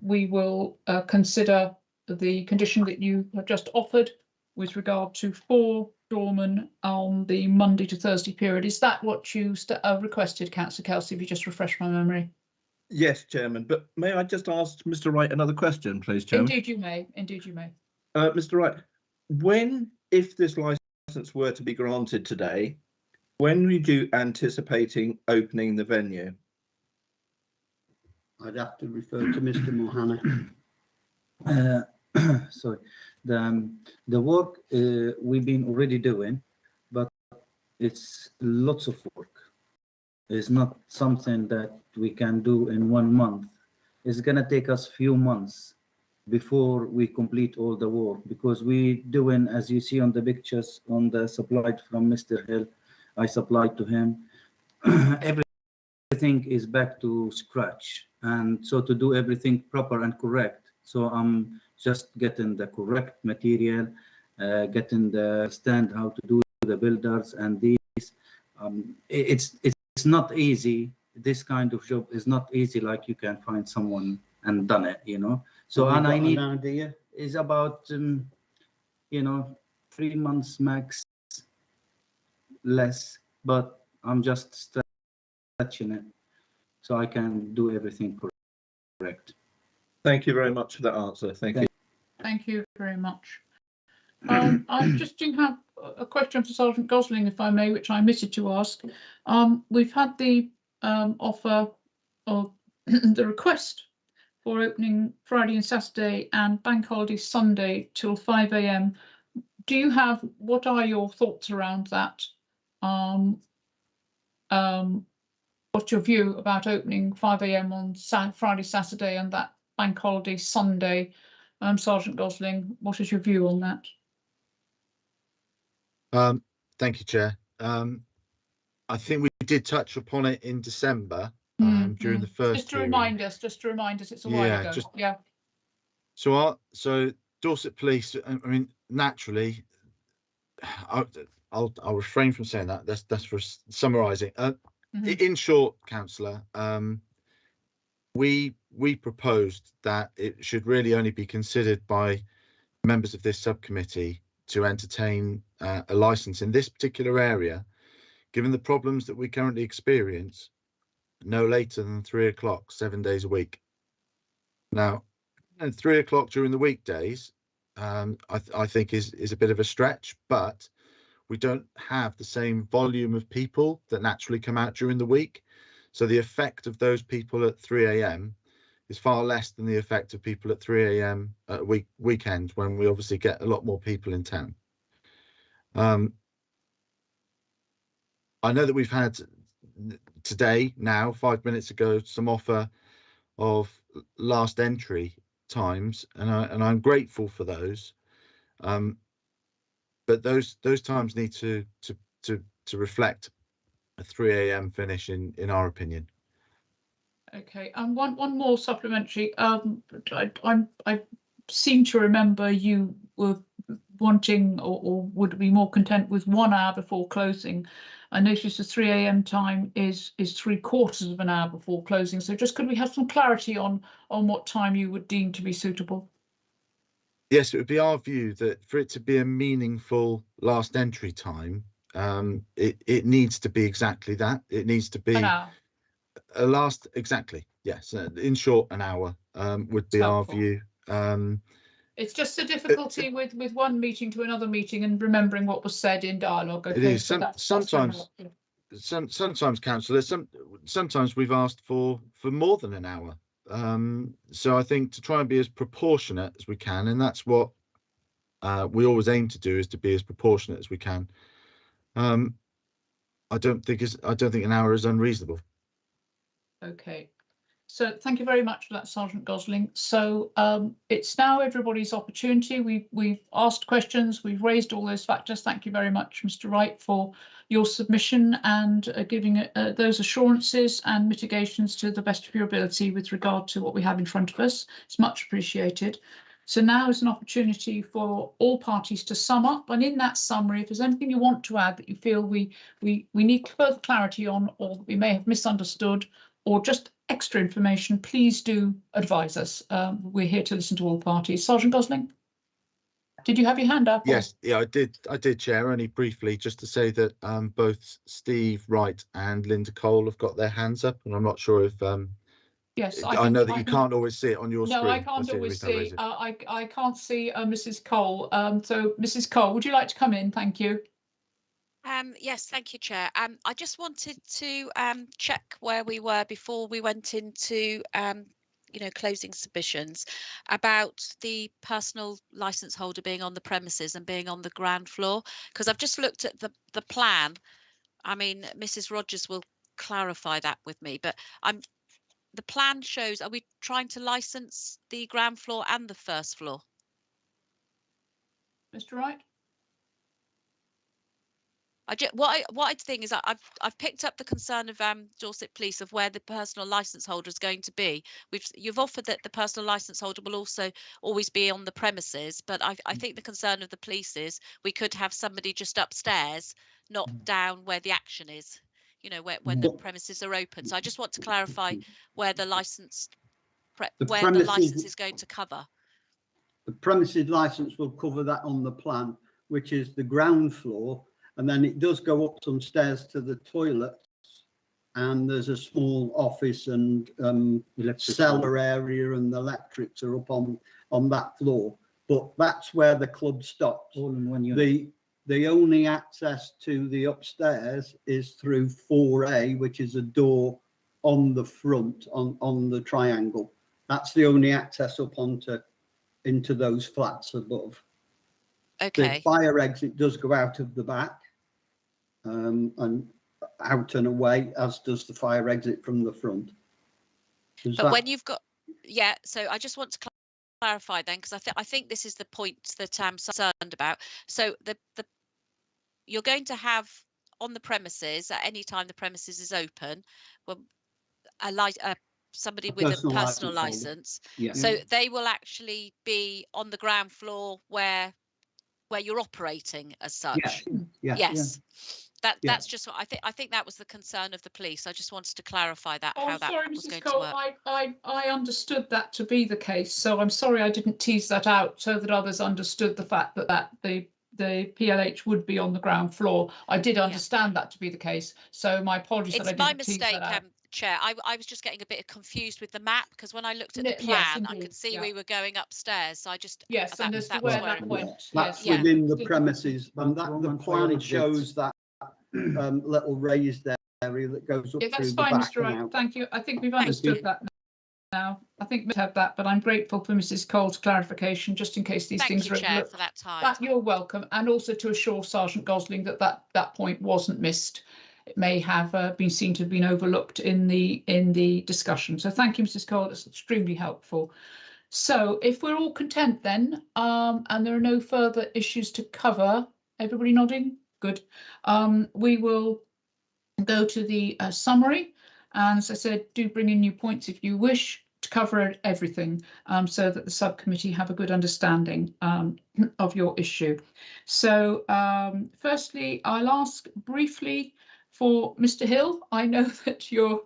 we will consider the condition that you have just offered with regard to 4 doormen on the Monday to Thursday period. Is that what you requested, Councillor Kelsey, if you just refresh my memory? Yes, Chairman, but may I just ask Mr. Wright another question, please, Chairman? Indeed you may, indeed you may. Mr. Wright, if this licence were to be granted today, when were you anticipating opening the venue? I'd have to refer to Mr. Mohana. Sorry, the work we've been already doing, but it's lots of work. It's not something that we can do in 1 month. It's gonna take us few months before we complete all the work, because we doing, as you see on the pictures on the supplied from Mr. Hill, I supplied to him. Everything is back to scratch, and so to do everything proper and correct. So I'm just getting the correct material, getting the stand, how to do the builders and these. It's not easy. This kind of job is not easy. Like you can find someone and done it, you know. So and I need an idea is about 3 months max, less. But I'm just stretching it so I can do everything correct. Thank you very much for that answer. Thank you. Thank you very much. I just do have a question for Sergeant Gosling, if I may, which I omitted to ask. We've had the offer of the request for opening Friday and Saturday and bank holiday Sunday till 5 AM. What are your thoughts around that? What's your view about opening 5 AM on Friday, Saturday and that bank holiday Sunday? Sergeant Gosling, what is your view on that? Thank you, Chair. I think we did touch upon it in December during the first just to remind us, it's a while ago. So Dorset Police, I mean, naturally, I'll refrain from saying that. That's for summarising. In short, Councillor, we proposed that it should really only be considered by members of this subcommittee to entertain a licence in this particular area, given the problems that we currently experience, no later than 3 o'clock, 7 days a week. Now, at 3 o'clock during the weekdays, I think is a bit of a stretch, but we don't have the same volume of people that naturally come out during the week. So the effect of those people at 3 AM is far less than the effect of people at 3 AM at weekends, when we obviously get a lot more people in town. I know that we've had today, now 5 minutes ago, some offer of last entry times, and I'm grateful for those. But those times need to reflect a 3 AM finish in our opinion. Okay, and one more supplementary. I seem to remember you were wanting or would be more content with 1 hour before closing. I noticed the 3 AM time is 3/4 of an hour before closing. So just could we have some clarity on what time you would deem to be suitable? Yes, it would be our view that for it to be a meaningful last entry time, it needs to be exactly that. It needs to be an hour. A last, exactly, yes. In short, an hour would be our view. It's just the difficulty with one meeting to another meeting and remembering what was said in dialogue. Okay, it is so sometimes, Councillor, sometimes we've asked for more than an hour. So I think to try and be as proportionate as we can, and that's what we always aim to do, is to be as proportionate as we can. I don't think an hour is unreasonable. Okay, So thank you very much for that, Sergeant Gosling. So it's now everybody's opportunity. We've asked questions, we've raised all those factors. Thank you very much, Mr. Wright, for your submission and giving those assurances and mitigations to the best of your ability with regard to what we have in front of us. It's much appreciated. So now is an opportunity for all parties to sum up, and in that summary, if there's anything you want to add that you feel we need further clarity on, or that we may have misunderstood, or just extra information, please do advise us. We're here to listen to all parties. Sergeant Gosling, did you have your hand up? Yes, yeah, I did, Chair, only briefly, just to say that both Steve Wright and Linda Cole have got their hands up, and I'm not sure if yes, I know that you can't always see it on your screen. No, I can't always see. I can't see Mrs. Cole. So Mrs. Cole, would you like to come in? Thank you. Yes, thank you, Chair. I just wanted to check where we were before we went into closing submissions about the personal license holder being on the premises and being on the ground floor, because I've just looked at the plan. I mean, Mrs. Rogers will clarify that with me, but the plan shows, are we trying to license the ground floor and the first floor? Mr. Wright? What I think is I've picked up the concern of Dorset Police of where the personal license holder is going to be. You've offered that the personal license holder will also always be on the premises, but I think the concern of the police is we could have somebody just upstairs, not down where the action is, when the premises are open. So I just want to clarify where the license is going to cover. The premises license will cover that on the plan, which is the ground floor. And then it does go up some stairs to the toilets, and there's a small office and cellar area, and the electrics are up on that floor. But that's where the club stops. All in one unit. The only access to the upstairs is through 4A, which is a door on the front on the triangle. That's the only access up into those flats above. Okay. The fire exit does go out of the back. And out and away, as does the fire exit from the front. But when you've got, so I just want to clarify then, because I think this is the point that I'm concerned about. So you're going to have on the premises at any time the premises is open, well, somebody with a personal license. Yeah. So they will actually be on the ground floor where you're operating as such. Yes. Yeah. That's just what I think that was the concern of the police. I just wanted to clarify that, how that was going to work. I understood that to be the case, so I'm sorry I didn't tease that out so that others understood the fact that the PLH would be on the ground floor. I did understand that to be the case, so my apologies that I didn't tease that out. It's my mistake, Chair. I was just getting a bit confused with the map, because when I looked at the plan, I could see we were going upstairs. So I just and as to where that went. That's within the premises, and that the plan shows that little raised area that goes up through the back. That's fine, Mr. Wright. Thank you. I think we've understood that now. I think we have that, but I'm grateful for Mrs. Cole's clarification, just in case these things are overlooked. Chair, for that time. You're welcome, and also to assure Sergeant Gosling that point wasn't missed. It may have been seen to have been overlooked in the discussion. So thank you, Mrs. Cole. That's extremely helpful. So if we're all content then, and there are no further issues to cover, everybody nodding? Good. We will go to the summary, and as I said, do bring in new points if you wish to cover everything, so that the subcommittee have a good understanding of your issue. So firstly, I'll ask briefly for Mr. Hill. I know that you're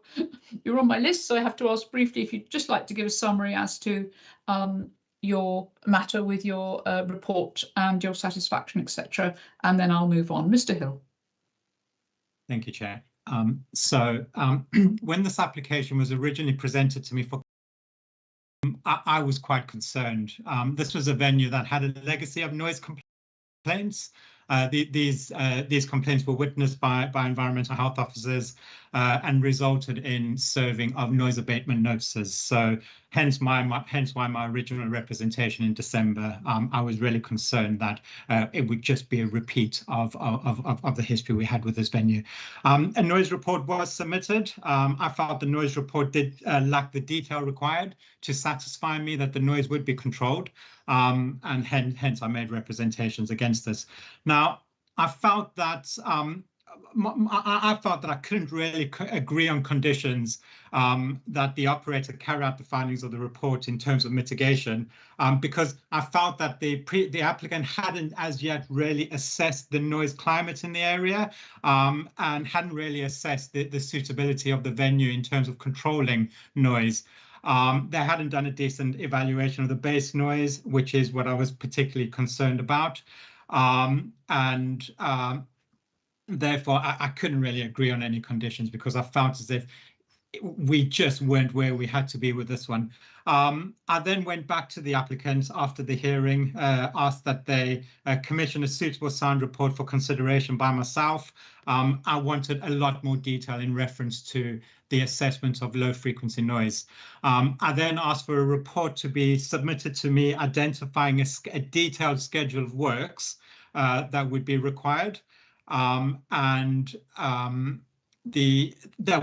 on my list, so I have to ask briefly if you'd just like to give a summary as to your matter with your report and your satisfaction, etc., and then I'll move on. Mr. Hill. Thank you, Chair. When this application was originally presented to me I was quite concerned. This was a venue that had a legacy of noise complaints. These complaints were witnessed by environmental health officers and resulted in serving of noise abatement notices. So hence why my original representation in December, I was really concerned that it would just be a repeat of the history we had with this venue. A noise report was submitted. I felt the noise report did lack the detail required to satisfy me that the noise would be controlled, and hence I made representations against this. Now, I felt that I couldn't really agree on conditions that the operator carry out the findings of the report in terms of mitigation, because I felt that the applicant hadn't as yet really assessed the noise climate in the area, and hadn't really assessed the suitability of the venue in terms of controlling noise. They hadn't done a decent evaluation of the base noise, which is what I was particularly concerned about. Therefore, I couldn't really agree on any conditions because I felt as if we just weren't where we had to be with this one. I then went back to the applicants after the hearing, asked that they commission a suitable sound report for consideration by myself. I wanted a lot more detail in reference to the assessment of low frequency noise. I then asked for a report to be submitted to me identifying a detailed schedule of works that would be required. That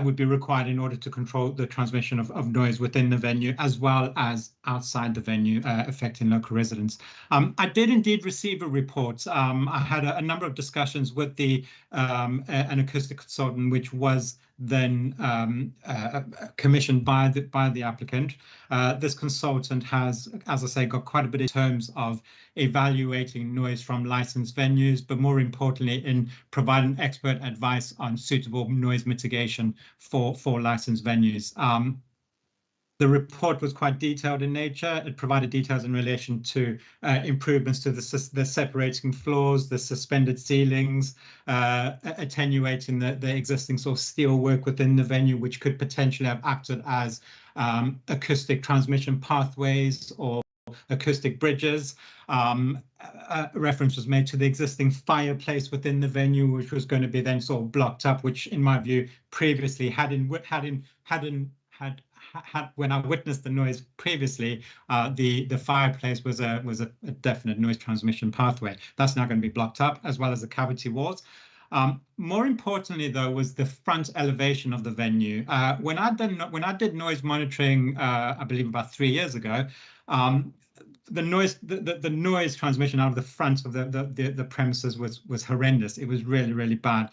would be required in order to control the transmission of noise within the venue as well as outside the venue, affecting local residents. I did indeed receive a report. I had a number of discussions with an acoustic consultant, which was then commissioned by the applicant. This consultant has, as I say, got quite a bit in terms of evaluating noise from licensed venues, but more importantly, in providing expert advice on suitable noise mitigation for licensed venues. The report was quite detailed in nature. It provided details in relation to improvements to the separating floors, the suspended ceilings, attenuating the existing sort of steel work within the venue, which could potentially have acted as acoustic transmission pathways or acoustic bridges. Reference was made to the existing fireplace within the venue, which was going to be then sort of blocked up, which in my view previously when I witnessed the noise previously, the fireplace was a definite noise transmission pathway. That's now going to be blocked up, as well as the cavity walls. More importantly, though, was the front elevation of the venue. When I did noise monitoring, I believe about 3 years ago, the noise transmission out of the front of the premises was horrendous. It was really, really bad.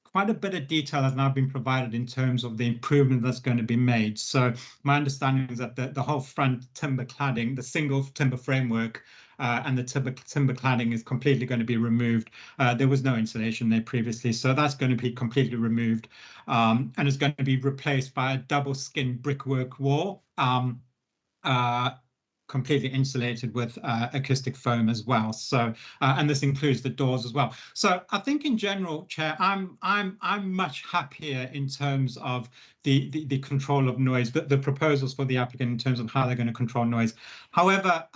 Quite a bit of detail has now been provided in terms of the improvement that's going to be made. So my understanding is that the whole front timber cladding, the single timber framework, and the timber cladding is completely going to be removed. There was no insulation there previously, so that's going to be completely removed, and it's going to be replaced by a double skin brickwork wall, completely insulated with acoustic foam as well. So, and this includes the doors as well. So I think in general, Chair, I'm much happier in terms of the control of noise, the proposals for the applicant in terms of how they're going to control noise. However,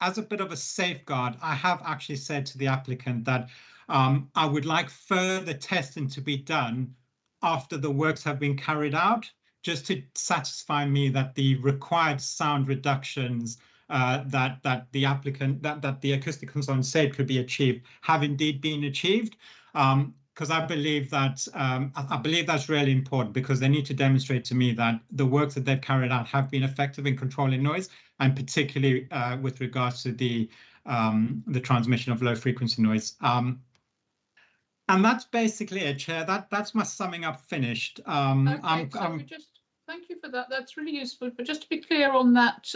as a bit of a safeguard, I have actually said to the applicant that I would like further testing to be done after the works have been carried out, just to satisfy me that the required sound reductions that the applicant, that the acoustic consultant said could be achieved, have indeed been achieved. Because I believe that's really important, because they need to demonstrate to me that the works that they've carried out have been effective in controlling noise, and particularly with regards to the transmission of low frequency noise. And that's basically it, Chair. That's my summing up finished. Thank you for that. That's really useful. But just to be clear on that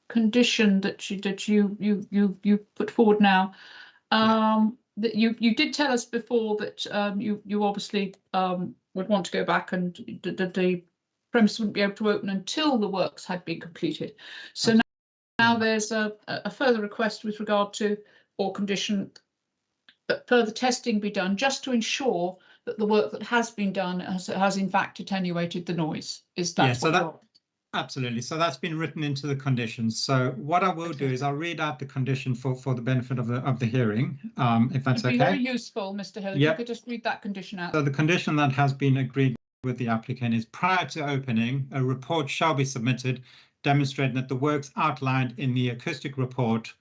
condition that you put forward now, that you did tell us before that you obviously would want to go back, and the premise wouldn't be able to open until the works had been completed. So now there's a further request with regard to, or condition, that further testing be done just to ensure that the work that has been done has in fact attenuated the noise. Is that Absolutely. So that's been written into the conditions. So what I will do Okay. is I'll read out the condition for the benefit of the hearing, if that's It'd be very okay. useful, Mr. Hill, if you Yep. could just read that condition out. So the condition that has been agreed with the applicant is prior to opening, a report shall be submitted demonstrating that the works outlined in the acoustic report,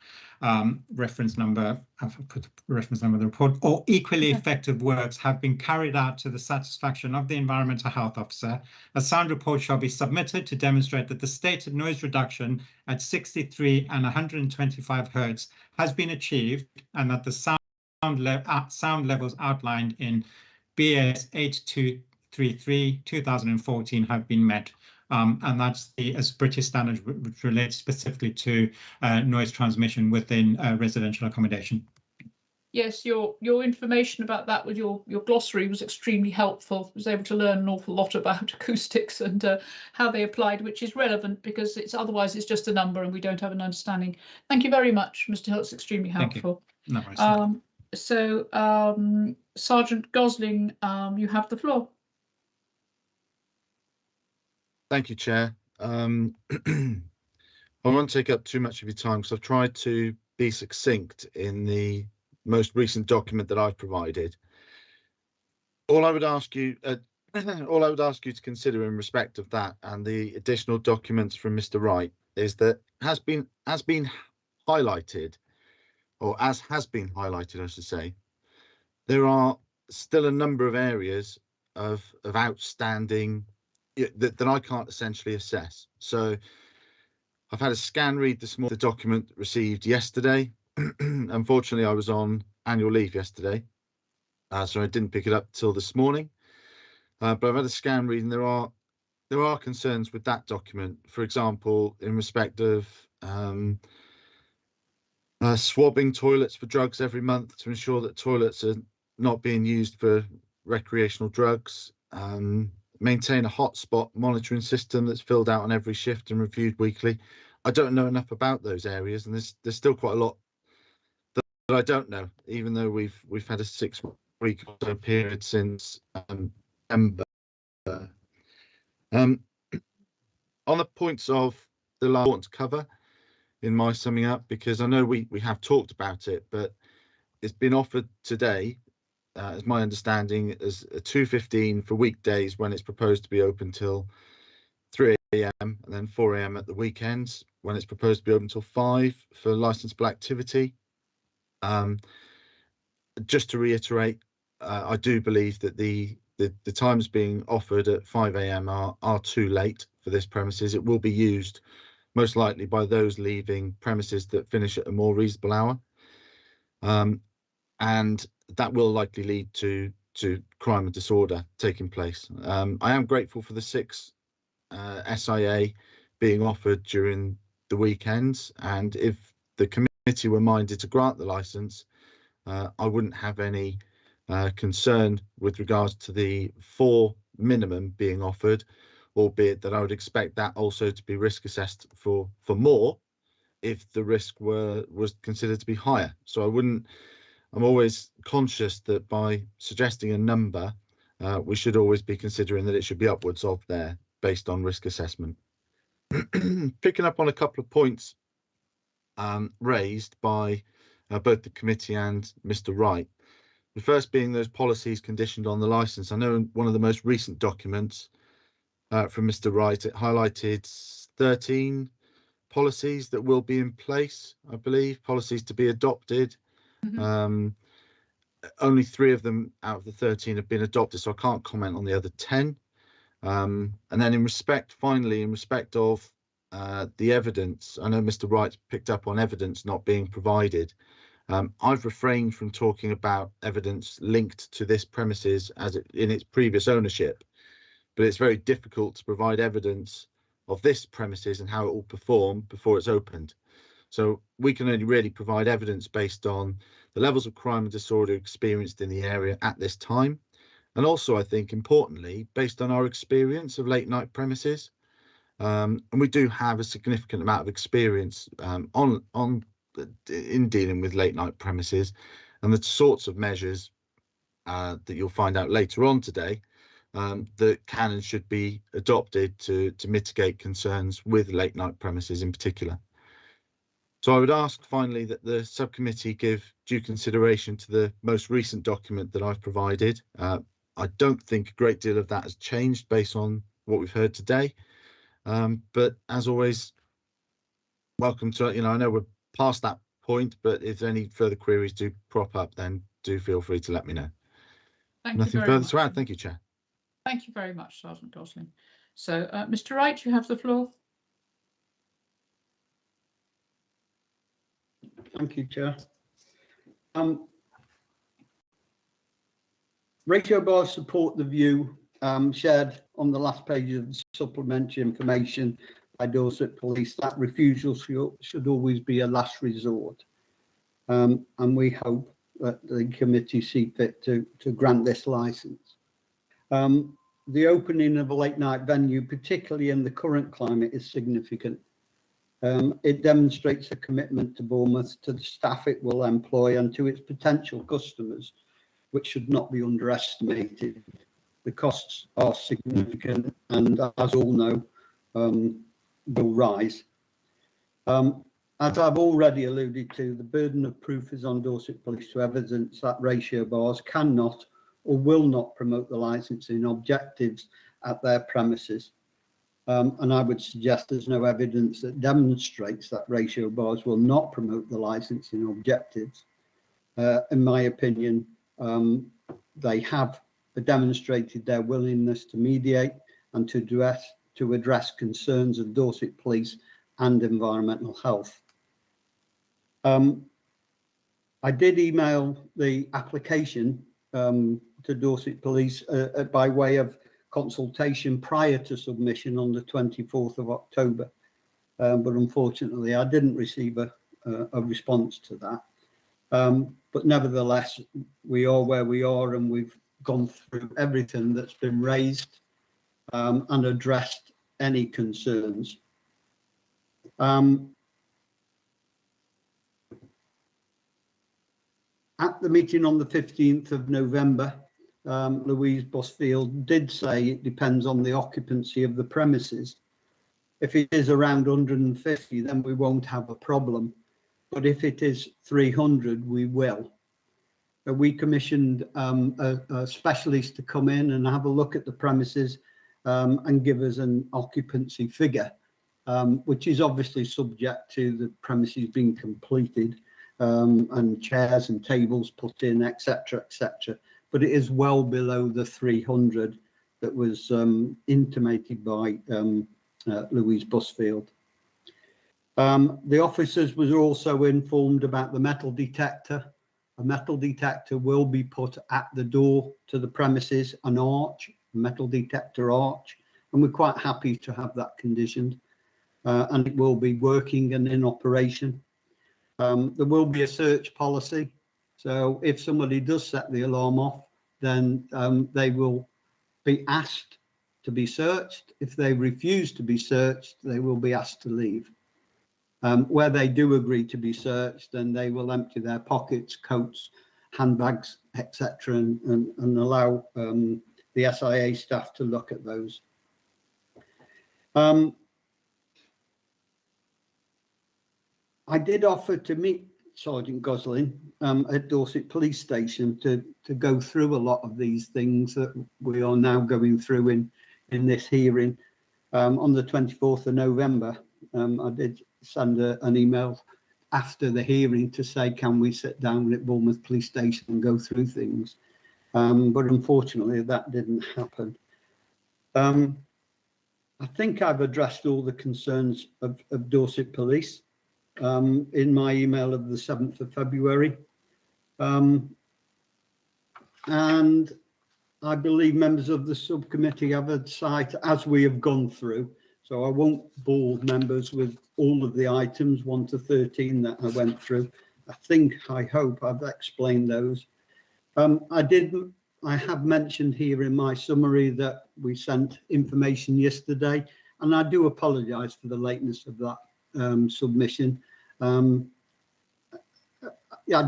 reference number, I've put the reference number of the report, or equally effective works have been carried out to the satisfaction of the environmental health officer. A sound report shall be submitted to demonstrate that the stated noise reduction at 63 and 125 hertz has been achieved and that the sound levels outlined in BS 8233 2014 have been met. And that's the British standard, which relates specifically to noise transmission within residential accommodation. Yes, your information about that with your glossary was extremely helpful. I was able to learn an awful lot about acoustics and how they applied, which is relevant because otherwise it's just a number and we don't have an understanding. Thank you very much, Mr. Hill. It's extremely helpful. No worries. Sergeant Gosling, you have the floor. Thank you, Chair. I won't take up too much of your time because I've tried to be succinct in the most recent document that I've provided. All I would ask you to consider in respect of that and the additional documents from Mr. Wright is that has been highlighted, or as has been highlighted, I should say, there are still a number of areas of outstanding that I can't essentially assess. So I've had a scan read this morning, the document received yesterday. Unfortunately, I was on annual leave yesterday, so I didn't pick it up till this morning. But I've had a scan read, and there are concerns with that document. For example, in respect of swabbing toilets for drugs every month to ensure that toilets are not being used for recreational drugs. Maintain a hotspot monitoring system that's filled out on every shift and reviewed weekly. I don't know enough about those areas, and there's still quite a lot that I don't know, even though we've had a 6-week or so period since September. On the points of the last, I want to cover in my summing up, because I know we have talked about it, but it's been offered today, as my understanding, as a 2:15 for weekdays when it's proposed to be open till 3 AM and then 4 AM at the weekends when it's proposed to be open till 5 for licensable activity. Just to reiterate, I do believe that the times being offered at 5 AM are too late for this premises. It will be used most likely by those leaving premises that finish at a more reasonable hour. And that will likely lead to crime and disorder taking place. I am grateful for the 6 SIA being offered during the weekends, and if the committee were minded to grant the licence, I wouldn't have any concern with regards to the 4 minimum being offered, albeit that I would expect that also to be risk assessed for more if the risk was considered to be higher. So I'm always conscious that by suggesting a number, we should always be considering that it should be upwards of there based on risk assessment. Picking up on a couple of points raised by both the committee and Mr. Wright. The first being those policies conditioned on the licence. I know in one of the most recent documents from Mr. Wright, it highlighted 13 policies that will be in place, I believe, policies to be adopted. Only 3 of them out of the 13 have been adopted, so I can't comment on the other 10. And then finally, in respect of the evidence, I know Mr. Wright picked up on evidence not being provided. I've refrained from talking about evidence linked to this premises in its previous ownership, but it's very difficult to provide evidence of this premises and how it will perform before it's opened. So we can only really provide evidence based on the levels of crime and disorder experienced in the area at this time. And also, I think, importantly, based on our experience of late night premises. And we do have a significant amount of experience in dealing with late night premises, and the sorts of measures that you'll find out later on today that can and should be adopted to mitigate concerns with late night premises in particular. So I would ask finally that the subcommittee give due consideration to the most recent document that I've provided. I don't think a great deal of that has changed based on what we've heard today. But as always, welcome to, I know we're past that point, but if any further queries do crop up, then do feel free to let me know. Nothing further to add. Thank you, Chair. Thank you very much, Sergeant Gosling. So, Mr. Wright, you have the floor. Thank you, Chair. Ratio bars support the view shared on the last page of the supplementary information by Dorset Police that refusal should always be a last resort. And we hope that the committee see fit to grant this licence. The opening of a late night venue, particularly in the current climate, is significant. It demonstrates a commitment to Bournemouth, to the staff it will employ and to its potential customers, which should not be underestimated. The costs are significant and, as all know, will rise. As I've already alluded to, the burden of proof is on Dorset Police to evidence that ratio bars cannot or will not promote the licensing objectives at their premises. And I would suggest there's no evidence that demonstrates that ratio bars will not promote the licensing objectives. In my opinion, they have demonstrated their willingness to mediate and to address concerns of Dorset Police and environmental health. I did email the application to Dorset Police by way of consultation prior to submission on the 24th of October, but unfortunately I didn't receive a response to that. But nevertheless, we are where we are, and we've gone through everything that's been raised and addressed any concerns. At the meeting on the 15th of November, Louise Bosfield did say it depends on the occupancy of the premises. If it is around 150, then we won't have a problem. But if it is 300, we will. We commissioned a specialist to come in and have a look at the premises and give us an occupancy figure, which is obviously subject to the premises being completed and chairs and tables put in, etc., etc. But it is well below the 300 that was intimated by Louise Busfield. The officers were also informed about the metal detector. A metal detector will be put at the door to the premises, an arch, a metal detector arch, and we're quite happy to have that conditioned, and it will be working and in operation. There will be a search policy, so if somebody does set the alarm off, then they will be asked to be searched. If they refuse to be searched, they will be asked to leave. Where they do agree to be searched, then they will empty their pockets, coats, handbags, etc., and allow the SIA staff to look at those. I did offer to meet Sergeant Gosling at Dorset Police Station to go through a lot of these things that we are now going through in this hearing on the 24th of November. I did send an email after the hearing to say, can we sit down at Bournemouth Police Station and go through things? But unfortunately that didn't happen. I think I've addressed all the concerns of Dorset Police in my email of the 7th of February. And I believe members of the subcommittee have had sight as we have gone through. So I won't bore members with all of the items 1 to 13 that I went through. I hope I've explained those. I have mentioned here in my summary that we sent information yesterday, and I do apologise for the lateness of that submission. I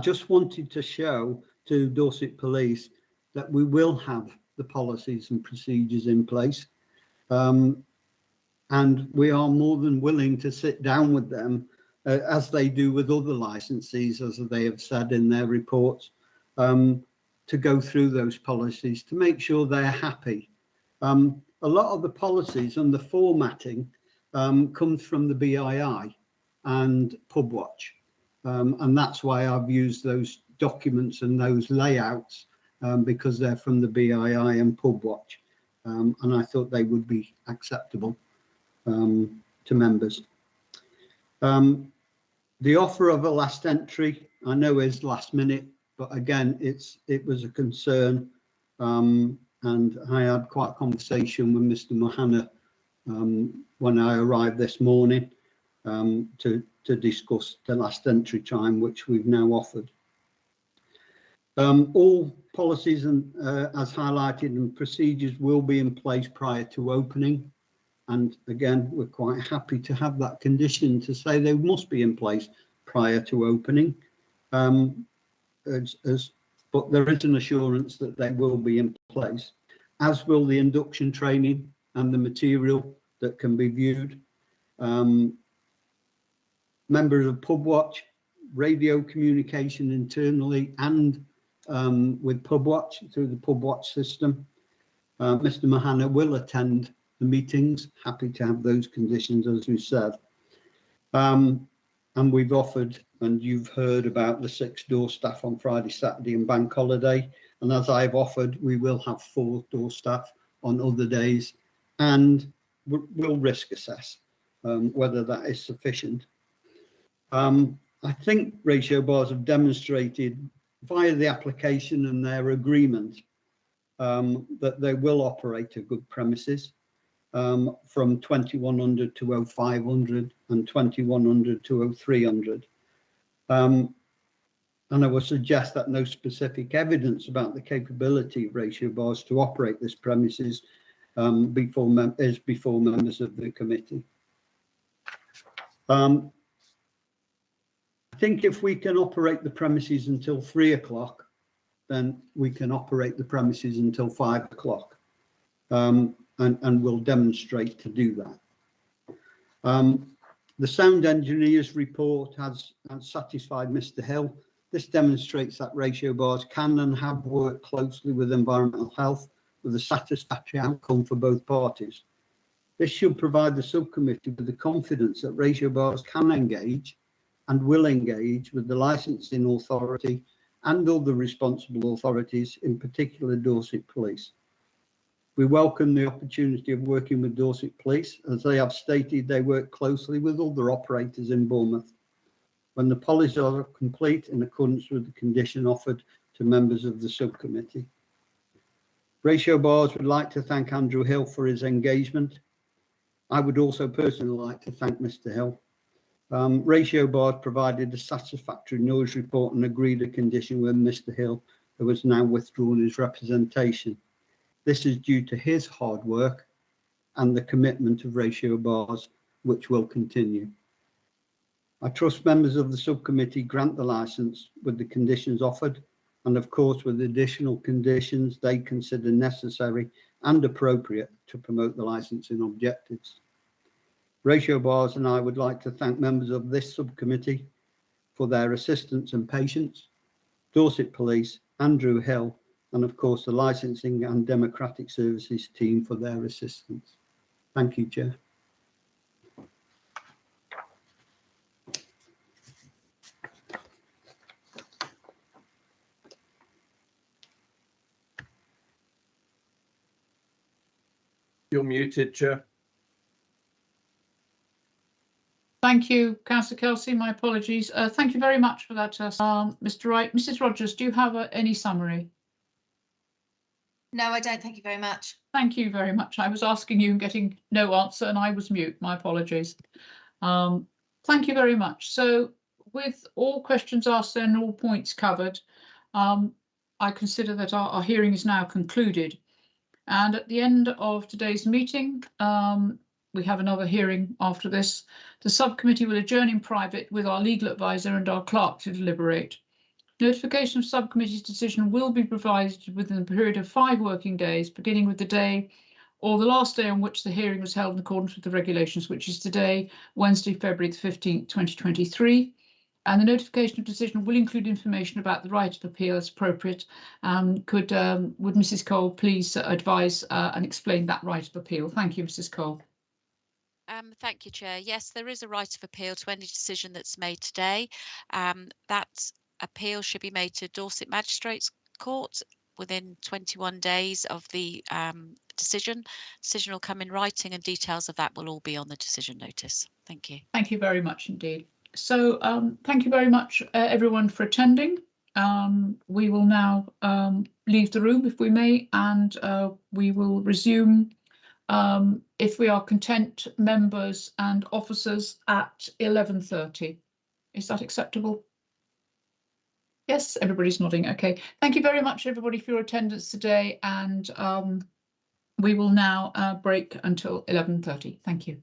just wanted to show to Dorset Police that we will have the policies and procedures in place. And we are more than willing to sit down with them, as they do with other licensees, as they have said in their reports, to go through those policies to make sure they're happy. A lot of the policies and the formatting comes from the BII and PubWatch, and that's why I've used those documents and those layouts, because they're from the BII and PubWatch, and I thought they would be acceptable to members. The offer of a last entry, I know, is last minute, but again, it was a concern, and I had quite a conversation with Mr. Mohana when I arrived this morning to discuss the last entry time, which we've now offered. All policies and as highlighted and procedures will be in place prior to opening. And again, we're quite happy to have that condition to say they must be in place prior to opening. But there is an assurance that they will be in place, as will the induction training and the material that can be viewed. Members of PubWatch, radio communication internally and with PubWatch through the PubWatch system. Mr. Mohana will attend the meetings, happy to have those conditions, as we said. And we've offered, and you've heard about the 6 door staff on Friday, Saturday and bank holiday. And as I've offered, we will have 4 door staff on other days, and we'll risk assess whether that is sufficient. I think ratio bars have demonstrated via the application and their agreement that they will operate a good premises. From 2100 to 0500 and 2100 to 0300. And I would suggest that no specific evidence about the capability of ratio bars to operate this premises before members of the committee. I think if we can operate the premises until 3 o'clock, then we can operate the premises until 5 o'clock. And we'll demonstrate to do that. The sound engineer's report has satisfied Mr. Hill. This demonstrates that ratio bars can and have worked closely with environmental health with a satisfactory outcome for both parties. This should provide the subcommittee with the confidence that ratio bars can engage and will engage with the licensing authority and other responsible authorities, in particular Dorset Police. We welcome the opportunity of working with Dorset Police, as they have stated they work closely with other operators in Bournemouth. When the policies are complete in accordance with the condition offered to members of the subcommittee. Ratio Bars would like to thank Andrew Hill for his engagement. I would also personally like to thank Mr. Hill. Ratio Bars provided a satisfactory noise report and agreed a condition with Mr. Hill, who has now withdrawn his representation. This is due to his hard work and the commitment of Ratio Bars, which will continue. I trust members of the subcommittee grant the licence with the conditions offered, and of course with additional conditions they consider necessary and appropriate to promote the licensing objectives. Ratio Bars and I would like to thank members of this subcommittee for their assistance and patience, Dorset Police, Andrew Hill, and of course the Licensing and Democratic Services team for their assistance. Thank you, Chair. You're muted, Chair. Thank you, Councillor Kelsey. My apologies. Thank you very much for that, Mr. Wright. Mrs. Rogers, do you have any summary? No, I don't. Thank you very much. Thank you very much. I was asking you and getting no answer, and I was mute. My apologies. Thank you very much. So, with all questions asked and all points covered, I consider that our hearing is now concluded. And at the end of today's meeting, we have another hearing after this. The subcommittee will adjourn in private with our legal advisor and our clerk to deliberate. Notification of subcommittee's decision will be provided within a period of 5 working days, beginning with the day or the last day on which the hearing was held in accordance with the regulations, which is today, Wednesday, February the 15th, 2023. And the notification of decision will include information about the right of appeal as appropriate. Would Mrs. Cole please advise and explain that right of appeal? Thank you, Mrs. Cole. Thank you, Chair. Yes, there is a right of appeal to any decision that's made today. That appeal should be made to Dorset Magistrates Court within 21 days of the decision. Decision will come in writing and details of that will all be on the decision notice. Thank you. Thank you very much indeed. So thank you very much, everyone, for attending. We will now leave the room, if we may, and we will resume, if we are content, members and officers at 11:30. Is that acceptable? Yes, everybody's nodding. Okay. Thank you very much, everybody, for your attendance today, and we will now break until 11:30. Thank you.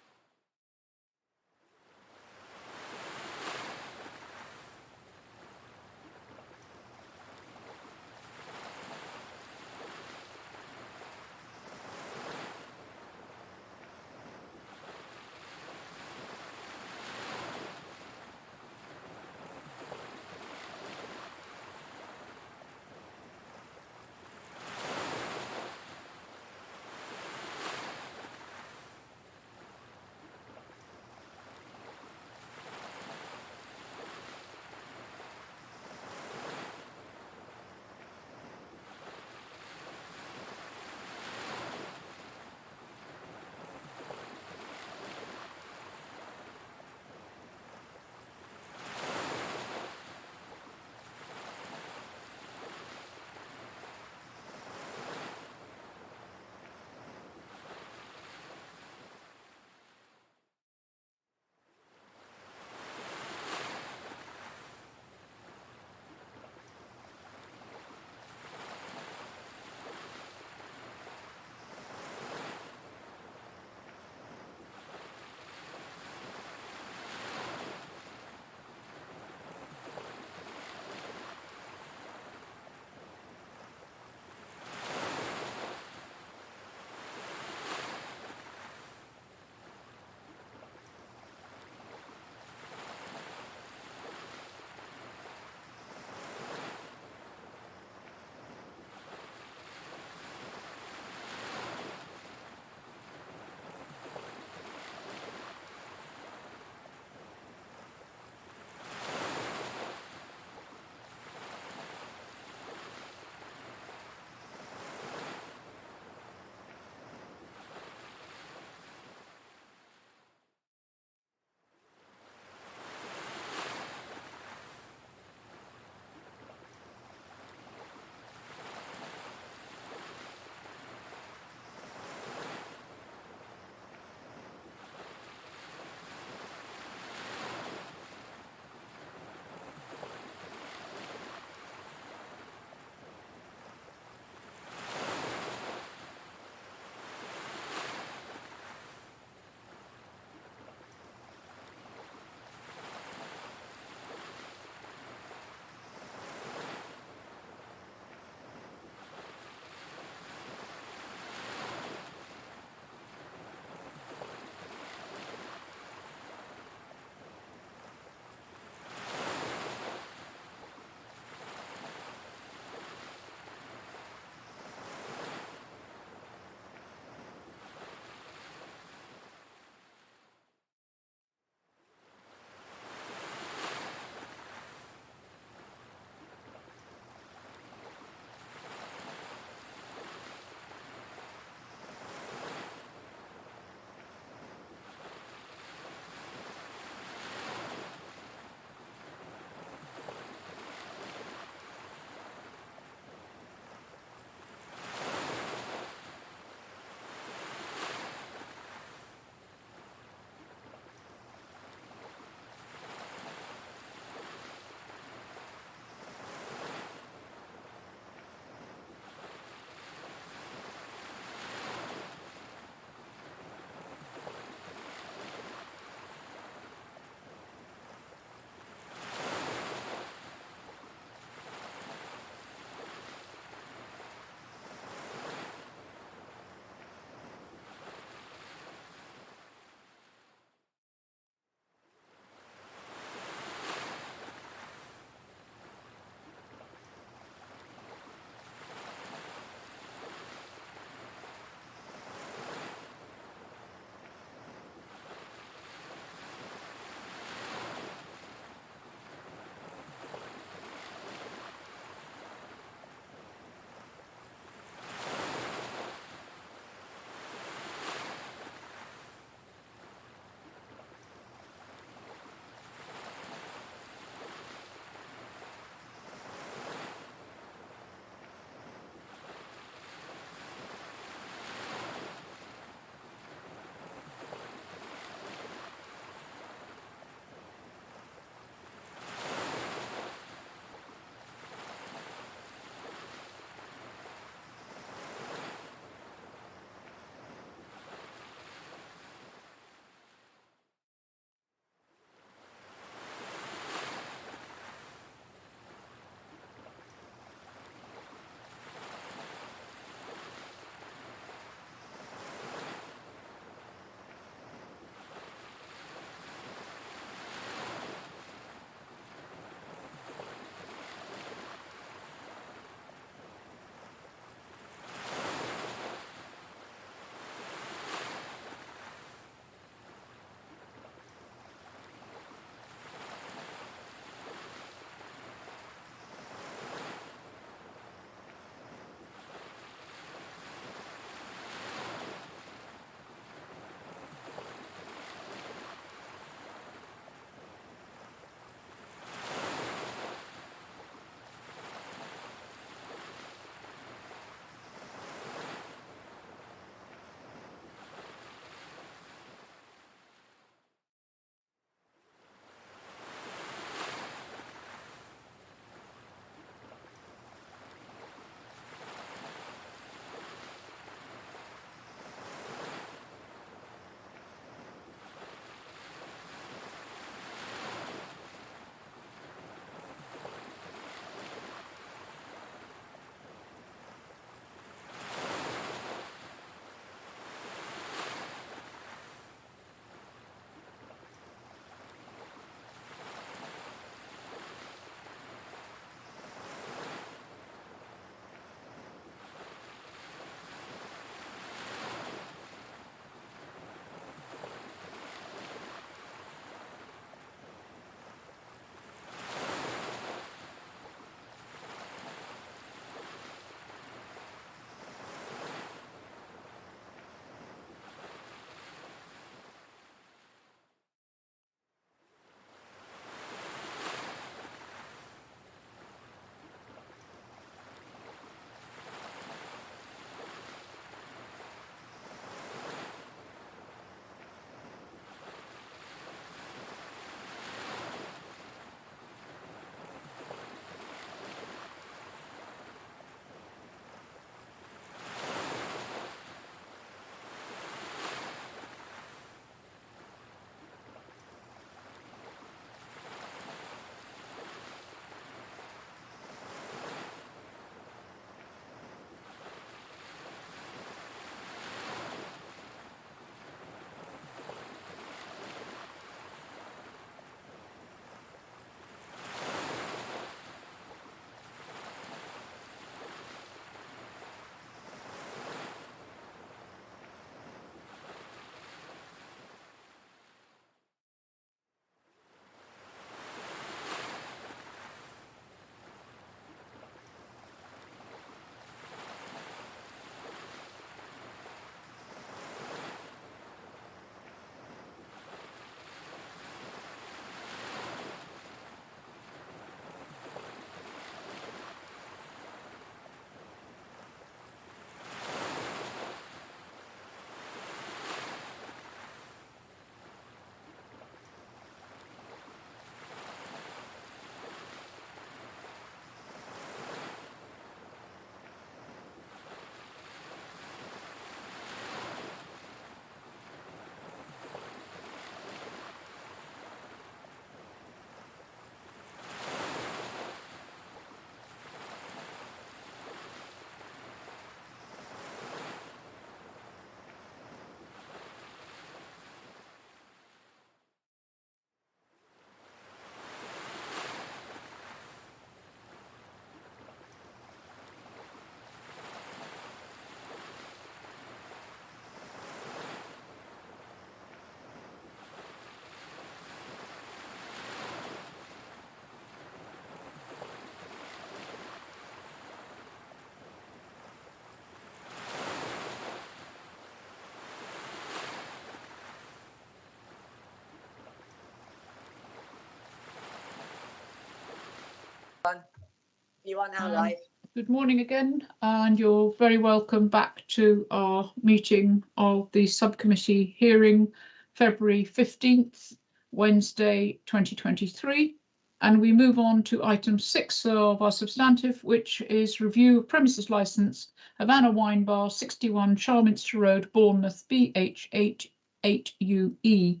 You are now live. Good morning again, and you're very welcome back to our meeting of the subcommittee hearing, February 15th, Wednesday 2023. And we move on to item 6 of our substantive, which is review of premises licence, Havana Wine Bar, 61 Charminster Road, Bournemouth, BH8 8UE.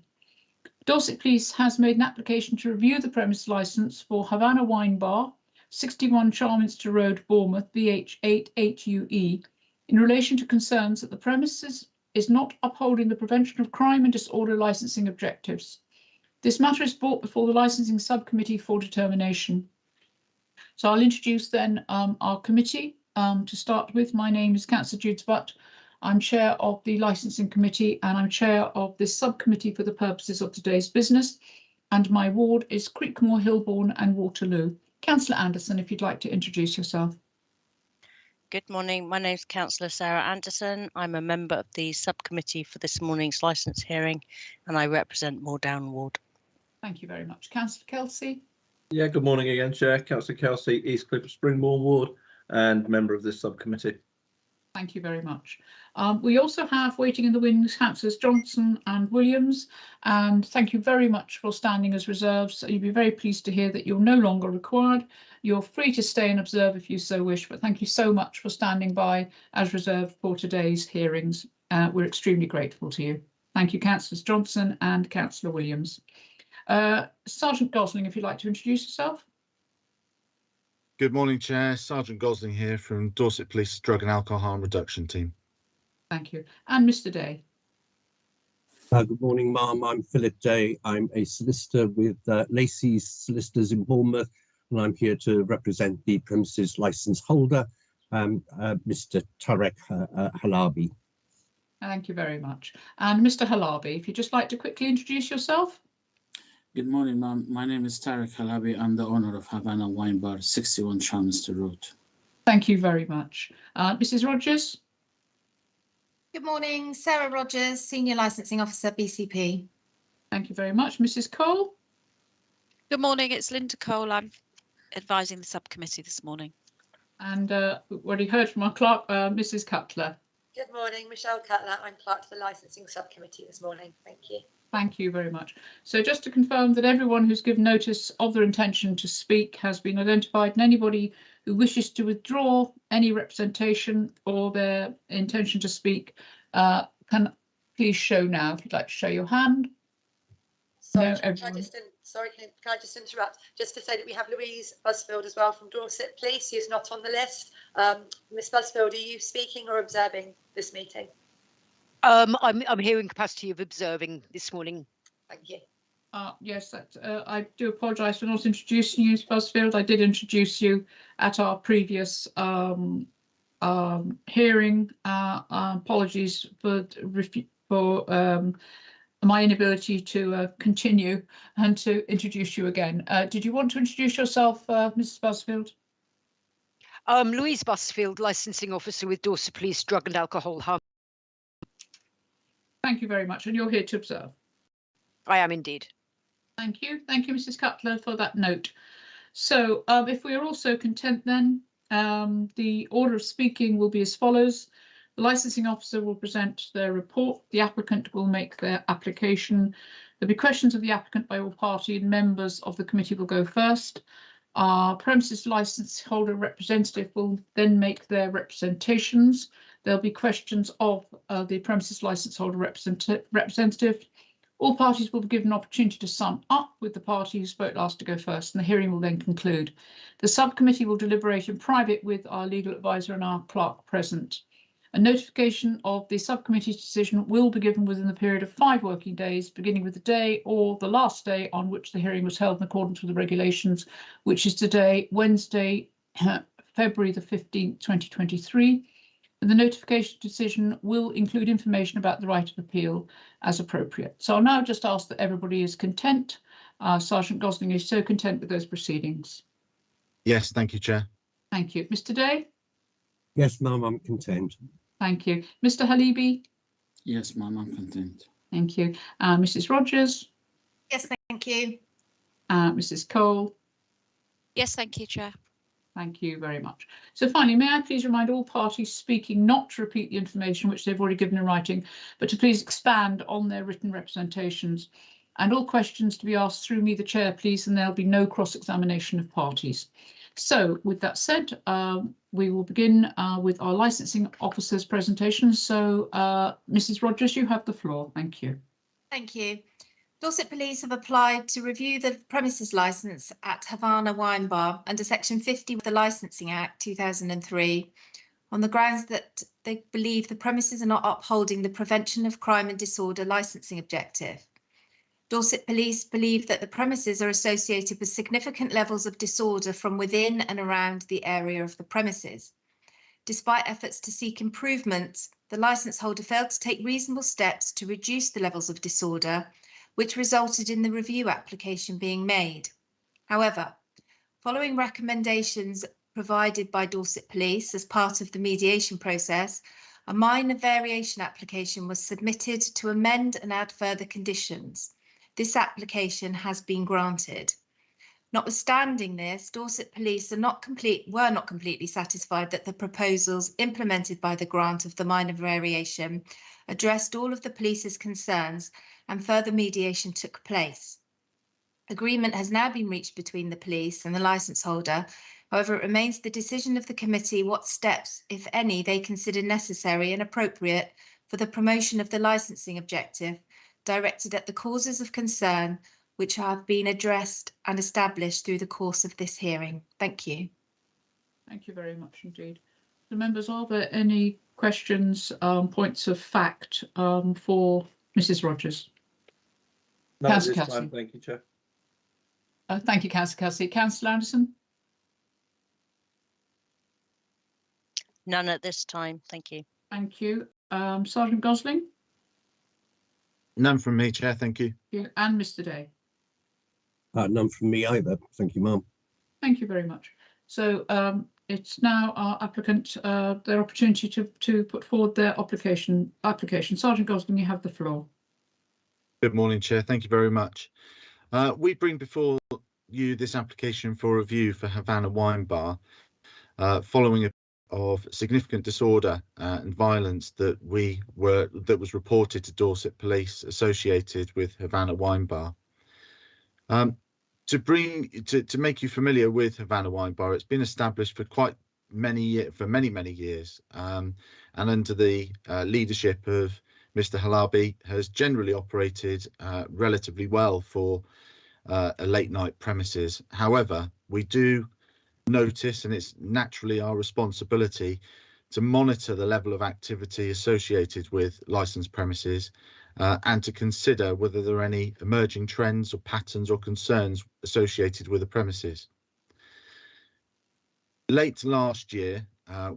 Dorset Police has made an application to review the premise licence for Havana Wine Bar, 61 Charminster Road, Bournemouth, BH8 8UE, in relation to concerns that the premises is not upholding the prevention of crime and disorder licensing objectives. This matter is brought before the Licensing Subcommittee for determination. So I'll introduce then our committee. To start with, my name is Councillor Judes Butt. I'm chair of the Licensing Committee and I'm chair of this subcommittee for the purposes of today's business. And my ward is Creekmore, Hilbourne and Waterloo. Councillor Anderson, if you'd like to introduce yourself. Good morning. My name is Councillor Sarah Anderson. I'm a member of the subcommittee for this morning's licence hearing and I represent Moordown Ward. Thank you very much. Councillor Kelsey. Yeah, good morning again, Chair. Councillor Kelsey, East Cliff Springbourne Ward and member of this subcommittee. Thank you very much. We also have waiting in the wings Councillors Johnson and Williams, and thank you very much for standing as reserves. You'll be very pleased to hear that you're no longer required. You're free to stay and observe if you so wish, but thank you so much for standing by as reserve for today's hearings. We're extremely grateful to you. Thank you, Councillors Johnson and Councillor Williams. Sergeant Gosling, if you'd like to introduce yourself. Good morning, Chair. Sergeant Gosling here from Dorset Police Drug and Alcohol Harm Reduction Team. Thank you. And Mr. Day. Good morning, ma'am. I'm Philip Day. I'm a solicitor with Lacey's Solicitors in Bournemouth, and I'm here to represent the premises licence holder, Mr. Tarek Halabi. Thank you very much. And Mr. Halabi, if you'd just like to quickly introduce yourself. Good morning, ma'am. My name is Tarek Halabi. I'm the owner of Havana Wine Bar, 61 Charminster Road. Thank you very much. Mrs. Rogers. Good morning, Sarah Rogers, Senior Licensing Officer, BCP. Thank you very much. Mrs. Cole. Good morning, it's Linda Cole. I'm advising the subcommittee this morning. And we've already heard from our clerk, Mrs. Cutler. Good morning, Michelle Cutler. I'm clerk to the Licensing Subcommittee this morning. Thank you. Thank you very much. So just to confirm that everyone who's given notice of their intention to speak has been identified, and anybody who wishes to withdraw any representation or their intention to speak can please show now. If you'd like to show your hand. Sorry, No, can I just interrupt? Just to say that we have Louise Busfield as well from Dorset Police, who's not on the list. Miss Busfield, are you speaking or observing this meeting? I'm here in capacity of observing this morning. Thank you. Yes, I do apologise for not introducing you, Busfield. I did introduce you at our previous hearing. Apologies for my inability to continue and to introduce you again. Did you want to introduce yourself, Mrs. Busfield? Louise Busfield, Licensing Officer with Dorset Police Drug and Alcohol Harm. Thank you very much. And you're here to observe. I am indeed. Thank you. Thank you, Mrs. Cutler, for that note. So if we are also content then, the order of speaking will be as follows. The licensing officer will present their report. The applicant will make their application. There'll be questions of the applicant by all party and members of the committee will go first. Our premises license holder representative will then make their representations. There'll be questions of the premises license holder representative. All parties will be given an opportunity to sum up with the party who spoke last to go first, and the hearing will then conclude. The subcommittee will deliberate in private with our legal advisor and our clerk present. A notification of the subcommittee's decision will be given within the period of 5 working days, beginning with the day or the last day on which the hearing was held in accordance with the regulations, which is today, Wednesday, February the 15th, 2023. And the notification decision will include information about the right of appeal as appropriate. So I'll now just ask that everybody is content. Sergeant Gosling is so content with those proceedings. Yes, thank you, Chair. Thank you. Mr. Day? Yes, ma'am, I'm content. Thank you. Mr. Halabi? Yes, ma'am, I'm content. Thank you. Mrs. Rogers? Yes, thank you. Mrs. Cole? Yes, thank you, Chair. Thank you very much. So finally, may I please remind all parties speaking not to repeat the information which they've already given in writing, but to please expand on their written representations, and all questions to be asked through me, the chair, please, and there'll be no cross-examination of parties. So with that said, we will begin with our licensing officer's presentation. So Mrs. Rogers, you have the floor. Thank you. Thank you. Dorset Police have applied to review the premises licence at Havana Wine Bar under Section 50 of the Licensing Act 2003 on the grounds that they believe the premises are not upholding the Prevention of Crime and Disorder licensing objective. Dorset Police believe that the premises are associated with significant levels of disorder from within and around the area of the premises. Despite efforts to seek improvements, the licence holder failed to take reasonable steps to reduce the levels of disorder, which resulted in the review application being made. However, following recommendations provided by Dorset Police as part of the mediation process, a minor variation application was submitted to amend and add further conditions. This application has been granted. Notwithstanding this, Dorset Police were not completely satisfied that the proposals implemented by the grant of the minor variation addressed all of the police's concerns, and further mediation took place. Agreement has now been reached between the police and the licence holder. However, it remains the decision of the committee what steps, if any, they consider necessary and appropriate for the promotion of the licensing objective directed at the causes of concern which have been addressed and established through the course of this hearing. Thank you. Thank you very much indeed. So members, are there any questions, points of fact for Mrs. Rogers? No, at Councillor this Cassie. time, thank you, Chair. Thank you, Councillor Cassie. Councillor Anderson? None at this time. Thank you. Thank you. Sergeant Gosling? None from me, Chair. Thank you. And Mr. Day? None from me either. Thank you, Ma'am. Thank you very much. So it's now our applicant, their opportunity to put forward their application. Sergeant Gosling, you have the floor. Good morning, Chair. Thank you very much. We bring before you this application for review for Havana Wine Bar, following of significant disorder and violence that was reported to Dorset Police associated with Havana Wine Bar. To make you familiar with Havana Wine Bar, it's been established for many years, and under the leadership of Mr. Halabi has generally operated relatively well for a late night premises. However, we do notice, and it's naturally our responsibility to monitor the level of activity associated with licensed premises and to consider whether there are any emerging trends or patterns or concerns associated with the premises. Late last year,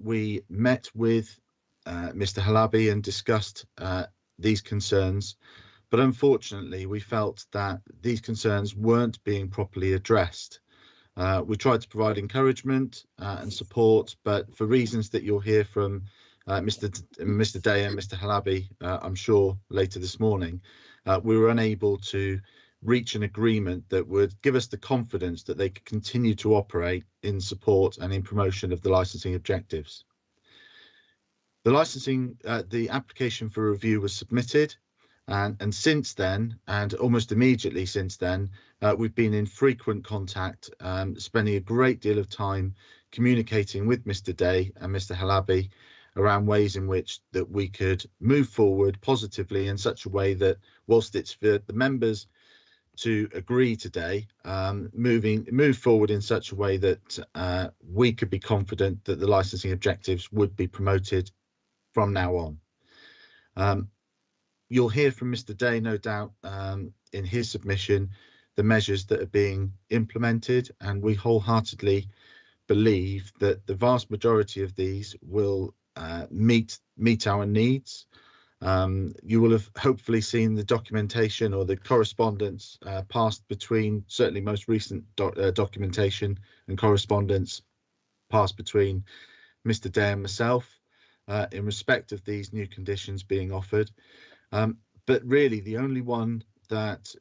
we met with Mr. Halabi and discussed these concerns, but unfortunately we felt that these concerns weren't being properly addressed. We tried to provide encouragement and support, but for reasons that you'll hear from Mr. Day and Mr. Halabi, I'm sure later this morning, we were unable to reach an agreement that would give us the confidence that they could continue to operate in support and in promotion of the licensing objectives. The application for review was submitted, and since then, and almost immediately since then, we've been in frequent contact, spending a great deal of time communicating with Mr. Day and Mr. Halabi around ways in which that we could move forward positively in such a way that, whilst it's for the members to agree today, move forward in such a way that we could be confident that the licensing objectives would be promoted from now on. You'll hear from Mr. Day, no doubt, in his submission, the measures that are being implemented, and we wholeheartedly believe that the vast majority of these will meet our needs. You will have hopefully seen the documentation or the correspondence passed between, certainly most recent documentation and correspondence passed between Mr. Day and myself in respect of these new conditions being offered. But really the only one that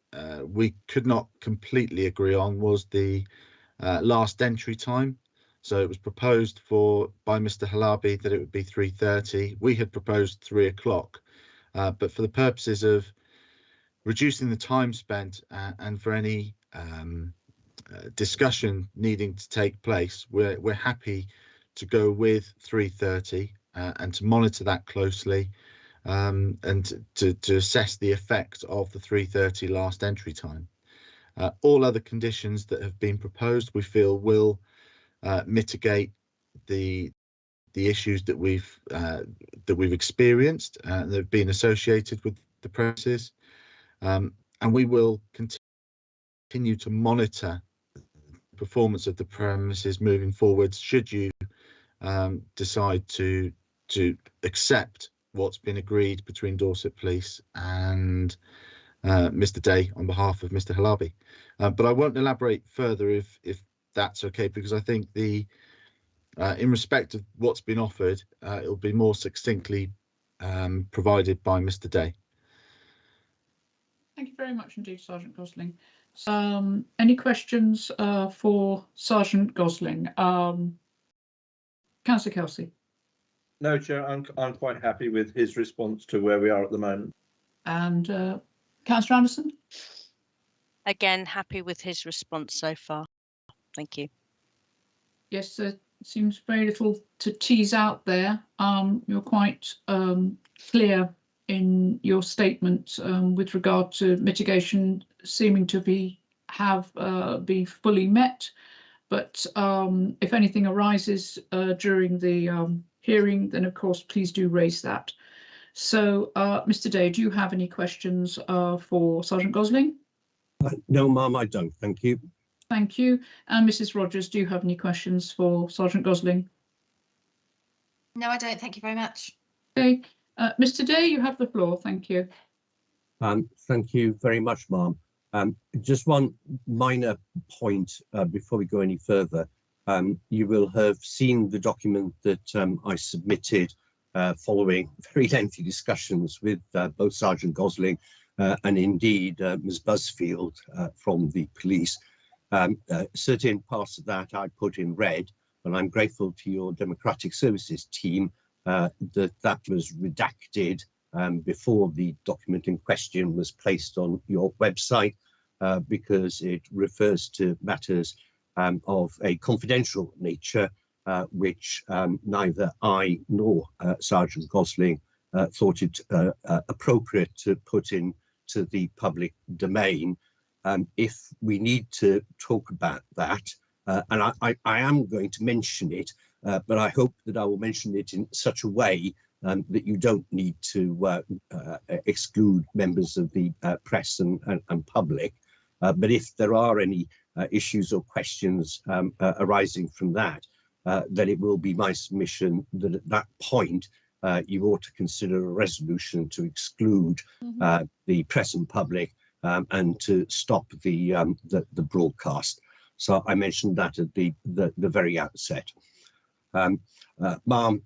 we could not completely agree on was the last entry time. So it was proposed by Mr. Halabi that it would be 3:30. We had proposed 3 o'clock, but for the purposes of reducing the time spent and for any discussion needing to take place, we're happy to go with 3:30 and to monitor that closely, and to assess the effect of the 3:30 last entry time. All other conditions that have been proposed, we feel will mitigate the issues that we've experienced that have been associated with the premises, and we will continue to monitor the performance of the premises moving forward should you decide to accept what's been agreed between Dorset Police and Mr. Day on behalf of Mr. Halabi. But I won't elaborate further if that's okay, because I think in respect of what's been offered, it'll be more succinctly provided by Mr. Day. Thank you very much indeed, Sergeant Gosling. Any questions for Sergeant Gosling? Councillor Kelsey. No, Chair, I'm quite happy with his response to where we are at the moment. And Councillor Anderson? Again, happy with his response so far. Thank you. Yes, there seems very little to tease out there. You're quite clear in your statement with regard to mitigation seeming to be fully met. But if anything arises during the hearing, then of course, please do raise that. So, Mr. Day, do you have any questions for Sergeant Gosling? No, ma'am, I don't. Thank you. Thank you. And Mrs. Rogers, do you have any questions for Sergeant Gosling? No, I don't. Thank you very much. Okay. Mr. Day, you have the floor. Thank you. Thank you very much, ma'am. Just one minor point before we go any further. You will have seen the document that I submitted following very lengthy discussions with both Sergeant Gosling and indeed Ms. Busfield from the police. Certain parts of that I put in red, and I'm grateful to your Democratic Services team that was redacted before the document in question was placed on your website, because it refers to matters of a confidential nature, which neither I nor Sergeant Gosling thought it appropriate to put into the public domain. If we need to talk about that, and I am going to mention it, but I hope that I will mention it in such a way that you don't need to exclude members of the press and public. But if there are any issues or questions arising from that, then it will be my submission that at that point you ought to consider a resolution to exclude the press and public and to stop the broadcast. So I mentioned that at the very outset. Ma'am,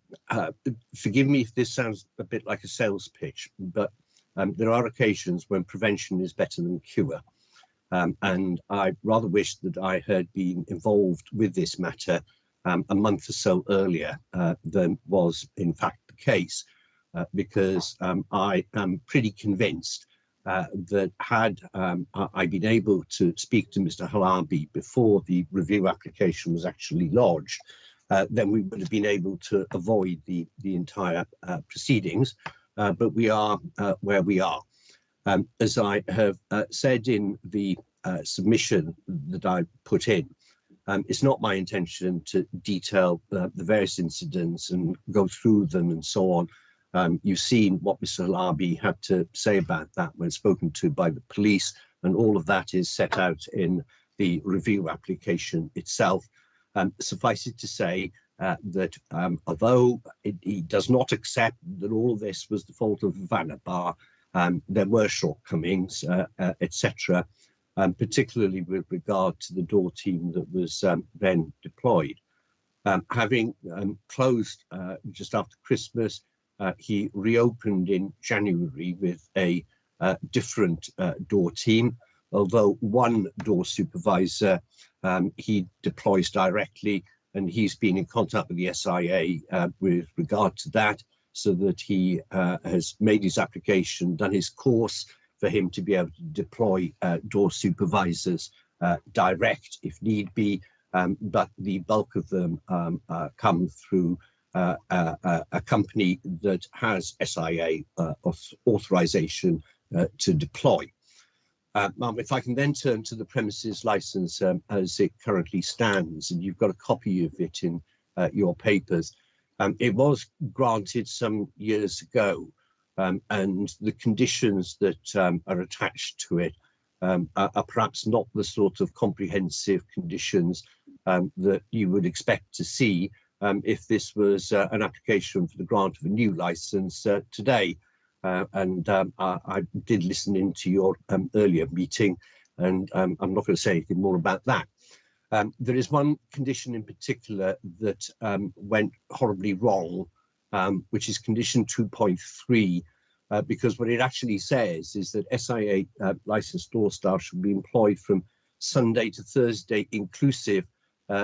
forgive me if this sounds a bit like a sales pitch, but there are occasions when prevention is better than cure. And I rather wish that I had been involved with this matter a month or so earlier than was in fact the case, because I am pretty convinced that had I been able to speak to Mr. Halabi before the review application was actually lodged, then we would have been able to avoid the entire proceedings, but we are where we are. As I have said in the submission that I put in, it's not my intention to detail the various incidents and go through them and so on. You've seen what Mr. Halabi had to say about that when spoken to by the police, and all of that is set out in the review application itself. Suffice it to say that although he does not accept that all of this was the fault of Havana Bar, there were shortcomings, etc., particularly with regard to the door team that was then deployed. Having closed just after Christmas, he reopened in January with a different door team, although one door supervisor he deploys directly and he's been in contact with the SIA with regard to that, so that he has made his application, done his course for him to be able to deploy door supervisors direct if need be, but the bulk of them come through a company that has SIA authorization to deploy. If I can then turn to the premises license as it currently stands, and you've got a copy of it in your papers. It was granted some years ago, and the conditions that are attached to it are perhaps not the sort of comprehensive conditions that you would expect to see if this was an application for the grant of a new license today. I did listen into your earlier meeting, and I'm not going to say anything more about that. There is one condition in particular that went horribly wrong, which is condition 2.3, because what it actually says is that SIA licensed door staff should be employed from Sunday to Thursday inclusive,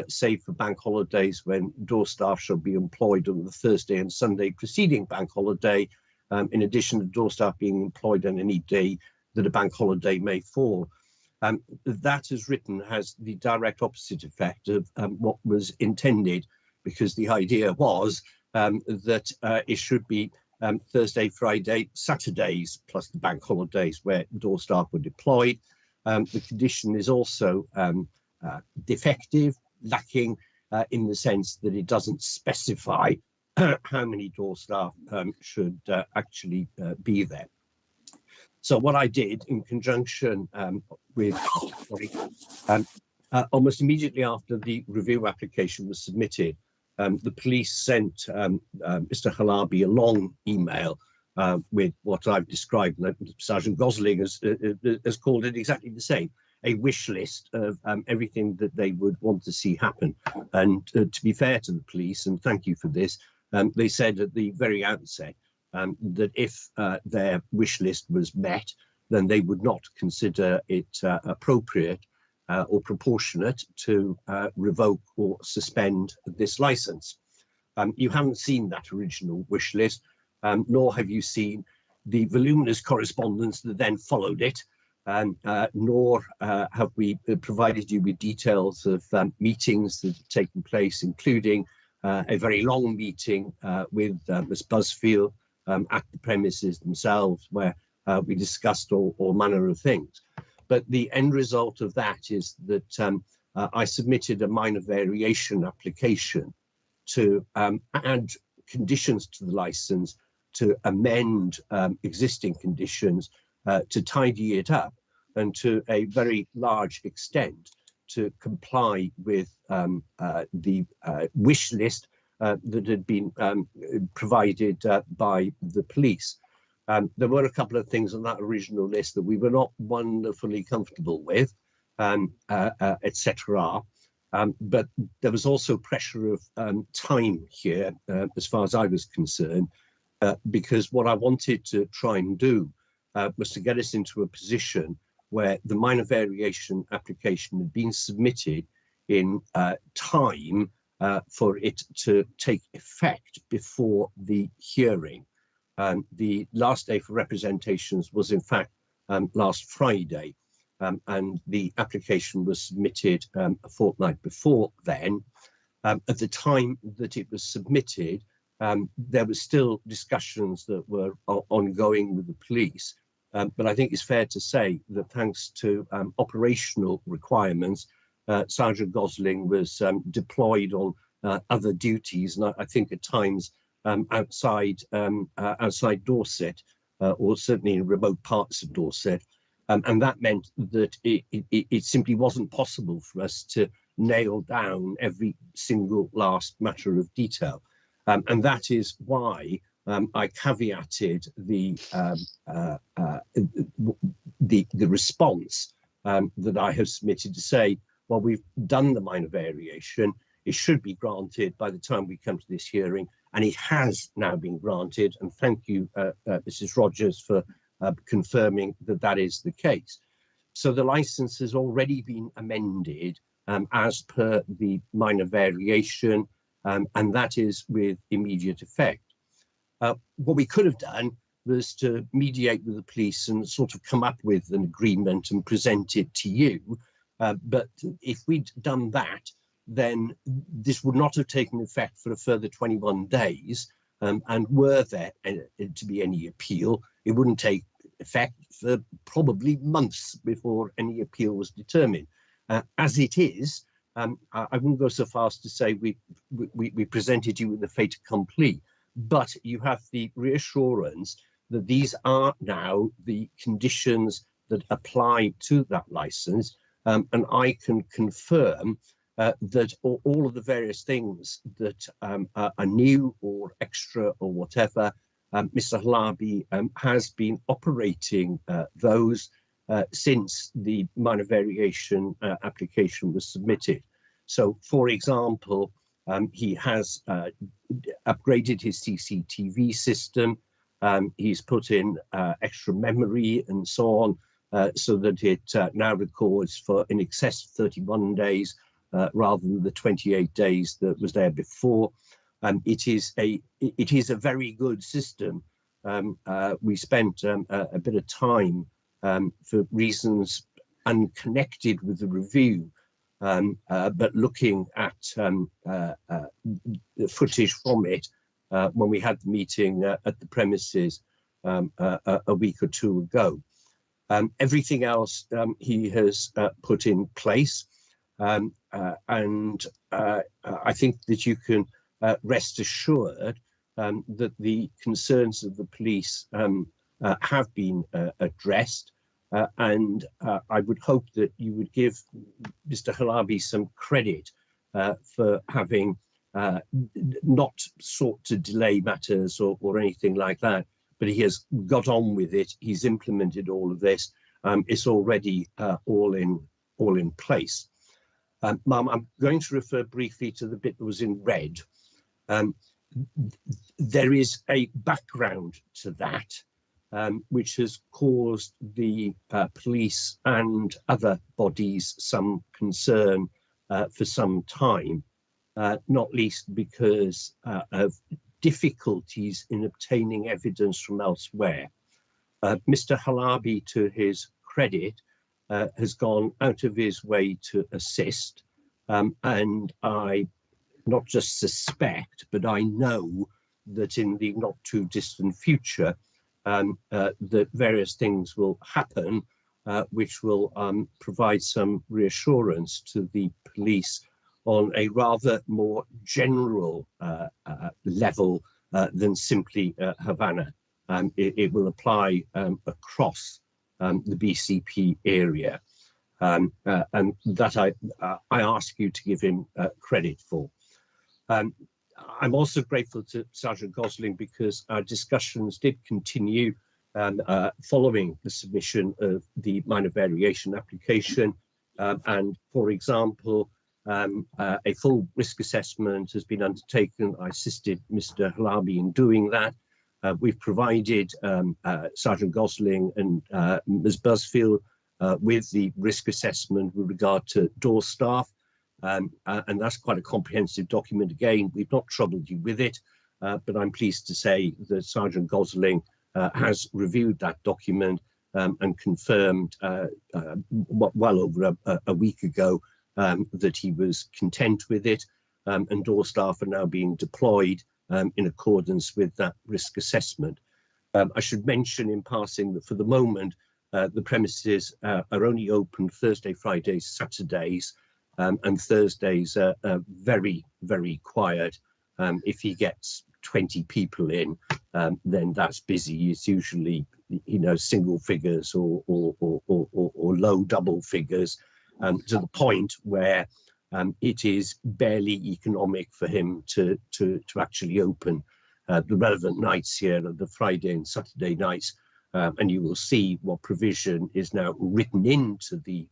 save for bank holidays, when door staff shall be employed on the Thursday and Sunday preceding bank holiday, in addition to door staff being employed on any day that a bank holiday may fall. That, as written, has the direct opposite effect of what was intended, because the idea was that it should be Thursday, Friday, Saturdays, plus the bank holidays where door staff were deployed. The condition is also defective, lacking in the sense that it doesn't specify how many door staff should actually be there. So what I did in conjunction with, almost immediately after the review application was submitted, the police sent Mr. Halabi a long email with what I've described, and Sergeant Gosling has called it exactly the same, a wish list of everything that they would want to see happen. And to be fair to the police, and thank you for this, they said at the very outset that if their wish list was met, then they would not consider it appropriate or proportionate to revoke or suspend this license. You haven't seen that original wish list, nor have you seen the voluminous correspondence that then followed it, nor have we provided you with details of meetings that have taken place, including a very long meeting with Ms. Busfield at the premises themselves, where we discussed all manner of things. But the end result of that is that I submitted a minor variation application to add conditions to the license, to amend existing conditions, to tidy it up, and to a very large extent to comply with the wish list that had been provided by the police. There were a couple of things on that original list that we were not wonderfully comfortable with, etc. But there was also pressure of time here, as far as I was concerned, because what I wanted to try and do was to get us into a position where the minor variation application had been submitted in time for it to take effect before the hearing. The last day for representations was in fact last Friday, and the application was submitted a fortnight before then. At the time that it was submitted, there were still discussions that were ongoing with the police. But I think it's fair to say that thanks to operational requirements, Sergeant Gosling was deployed on other duties, and I think at times outside Dorset, or certainly in remote parts of Dorset. And that meant that it simply wasn't possible for us to nail down every single last matter of detail. And that is why I caveated the response that I have submitted to say, well, we've done the minor variation, it should be granted by the time we come to this hearing, and it has now been granted. And thank you, Mrs. Rogers, for confirming that that is the case. So the license has already been amended as per the minor variation, and that is with immediate effect. What we could have done was to mediate with the police and sort of come up with an agreement and present it to you. But if we'd done that, then this would not have taken effect for a further 21 days. And were there to be any appeal, it wouldn't take effect for probably months before any appeal was determined. As it is, I wouldn't go so far as to say we presented you with the fait accompli, but you have the reassurance that these are now the conditions that apply to that license, and I can confirm that all of the various things that are new or extra or whatever, Mr. Halabi has been operating those since the minor variation application was submitted. So, for example, he has upgraded his CCTV system. He's put in extra memory and so on, so that it now records for in excess of 31 days rather than the 28 days that was there before. It is a very good system. We spent a bit of time for reasons unconnected with the review, but looking at the footage from it when we had the meeting at the premises a week or two ago. Everything else he has put in place, and I think that you can rest assured that the concerns of the police have been addressed, and I would hope that you would give Mr. Halabi some credit for having not sought to delay matters or anything like that, but he has got on with it. He's implemented all of this. It's already all in place. Ma'am, I'm going to refer briefly to the bit that was in red. There is a background to that, which has caused the police and other bodies some concern for some time, not least because of difficulties in obtaining evidence from elsewhere. Mr. Halabi, to his credit, has gone out of his way to assist, and I not just suspect, but I know that in the not too distant future, that various things will happen which will provide some reassurance to the police on a rather more general level than simply Havana. It will apply across the BCP area, and that I ask you to give him credit for. I'm also grateful to Sergeant Gosling because our discussions did continue following the submission of the minor variation application, and for example, a full risk assessment has been undertaken. I assisted Mr. Halabi in doing that. We've provided Sergeant Gosling and Ms. Busfield with the risk assessment with regard to door staff, and that's quite a comprehensive document. Again, we've not troubled you with it, but I'm pleased to say that Sergeant Gosling has reviewed that document and confirmed well over a week ago that he was content with it, and door staff are now being deployed in accordance with that risk assessment. I should mention in passing that for the moment, the premises are only open Thursday, Fridays, Saturdays, and Thursdays are very, very quiet. If he gets 20 people in, then that's busy. It's usually, you know, single figures or low double figures, to the point where it is barely economic for him to actually open. The relevant nights here are the Friday and Saturday nights, and you will see what provision is now written into the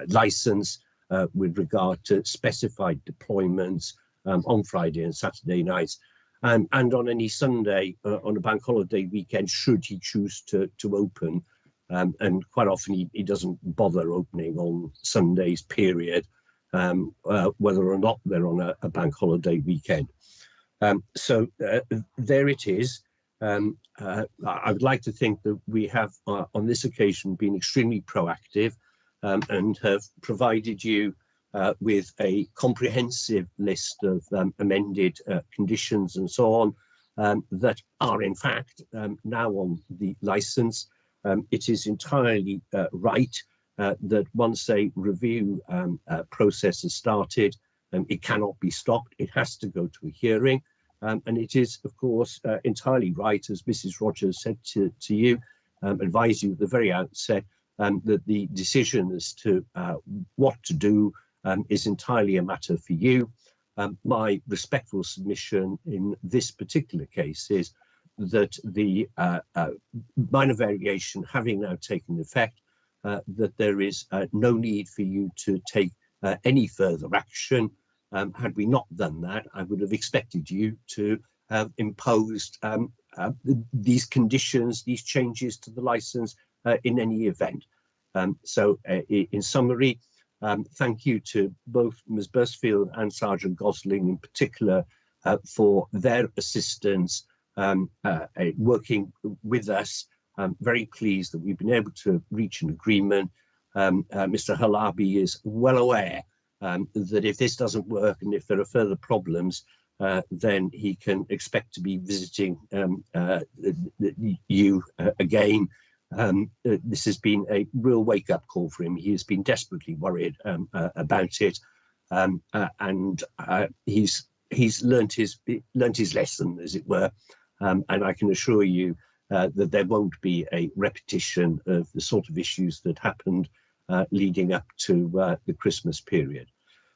license with regard to specified deployments on Friday and Saturday nights, and on any Sunday on a bank holiday weekend, should he choose to open. and quite often he doesn't bother opening on Sundays, period, whether or not they're on a bank holiday weekend. So there it is. I would like to think that we have on this occasion been extremely proactive and have provided you with a comprehensive list of amended conditions and so on that are in fact now on the licence. It is entirely right that once a review process has started, it cannot be stopped. It has to go to a hearing. And it is, of course, entirely right, as Mrs. Rogers said to you, advise you at the very outset, that the decision as to what to do is entirely a matter for you. My respectful submission in this particular case is that the minor variation having now taken effect, that there is no need for you to take any further action. Had we not done that, I would have expected you to have imposed these conditions, these changes to the licence in any event. So in summary, thank you to both Ms. Bursfield and Sergeant Gosling in particular for their assistance working with us. I'm very pleased that we've been able to reach an agreement. Mr. Halabi is well aware that if this doesn't work and if there are further problems, then he can expect to be visiting you again. This has been a real wake-up call for him. He has been desperately worried about it, and he's learnt his lesson, as it were. And I can assure you that there won't be a repetition of the sort of issues that happened leading up to the Christmas period.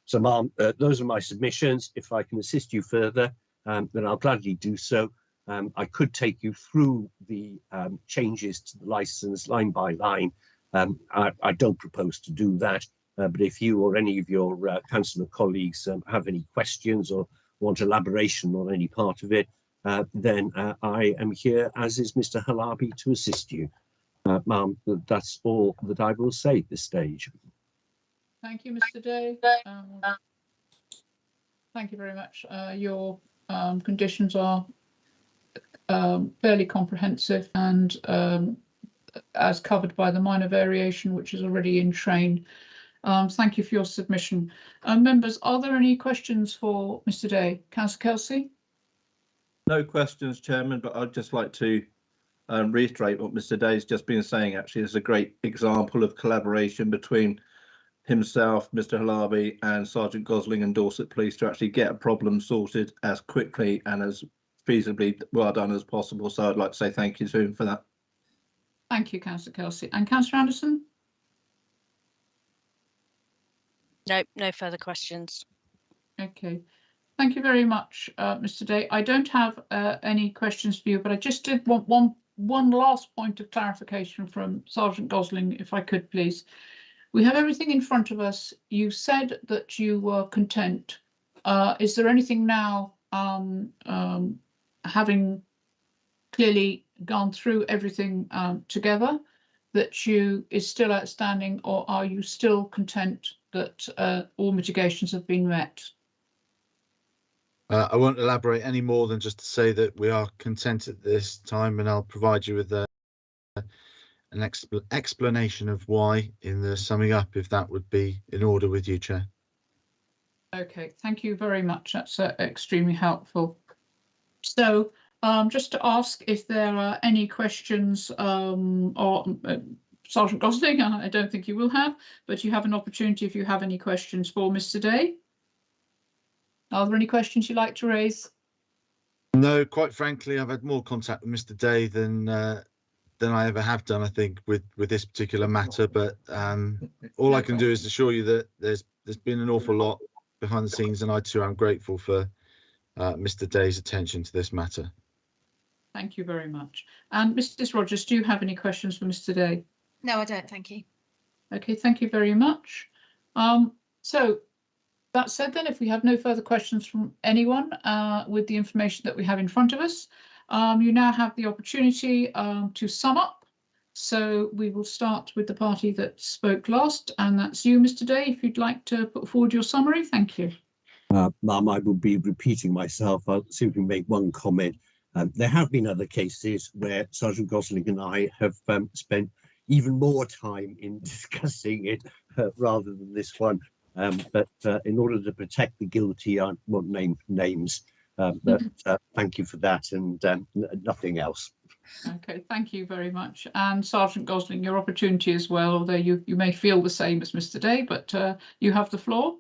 So, Ma'am, those are my submissions. If I can assist you further, then I'll gladly do so. I could take you through the changes to the licence line by line. I don't propose to do that, but if you or any of your councillor colleagues have any questions or want elaboration on any part of it, then I am here, as is Mr. Halabi, to assist you. Ma'am, that's all that I will say at this stage. Thank you, Mr. Day. Thank you very much. Your conditions are fairly comprehensive and as covered by the minor variation, which is already in train. Thank you for your submission. Members, are there any questions for Mr. Day? Councillor Kelsey? No questions, Chairman, but I'd just like to reiterate what Mr. Day's just been saying. Actually, it's a great example of collaboration between himself, Mr. Halabi, and Sergeant Gosling and Dorset Police to actually get a problem sorted as quickly and as feasibly well done as possible. So I'd like to say thank you to him for that. Thank you, Councillor Kelsey. And Councillor Anderson? No, no further questions. Okay. Thank you very much, Mr. Day. I don't have any questions for you, but I just did want one last point of clarification from Sergeant Gosling, if I could, please. We have everything in front of us. You said that you were content. Is there anything now, having clearly gone through everything together, that is still outstanding, or are you still content that all mitigations have been met? I won't elaborate any more than just to say that we are content at this time, and I'll provide you with an explanation of why in the summing up, if that would be in order with you, Chair. Okay, thank you very much. That's extremely helpful. So just to ask if there are any questions, or Sergeant Gosling, I don't think you will have, but you have an opportunity if you have any questions for Mr. Day. Are there any questions you'd like to raise? No, quite frankly, I've had more contact with Mr. Day than I ever have done, I think, with this particular matter. But all I can do is assure you that there's been an awful lot behind the scenes, and I too am grateful for Mr. Day's attention to this matter. Thank you very much. And Mrs. Rogers, do you have any questions for Mr. Day? No, I don't. Thank you. Okay, thank you very much. So that said, then, if we have no further questions from anyone with the information that we have in front of us, you now have the opportunity to sum up So we will start with the party that spoke last, and that's you, Mr. Day. If you'd like to put forward your summary, thank you. Ma'am, I will be repeating myself. I'll simply make one comment. There have been other cases where Sergeant Gosling and I have spent even more time in discussing it rather than this one. But in order to protect the guilty, I won't name names. But thank you for that, and nothing else. Okay, thank you very much. And Sergeant Gosling, your opportunity as well, although you may feel the same as Mr. Day, but you have the floor.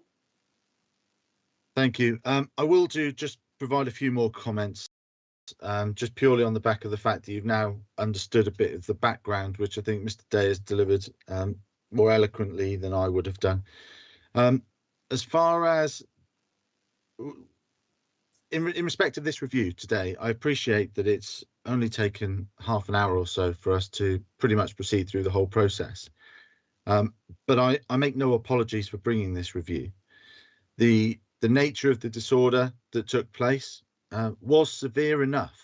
Thank you. I will just provide a few more comments, just purely on the back of the fact that you've now understood a bit of the background, which I think Mr. Day has delivered more eloquently than I would have done. As far as in respect of this review today, I appreciate that it's only taken half an hour or so for us to pretty much proceed through the whole process. But I make no apologies for bringing this review. The nature of the disorder that took place was severe enough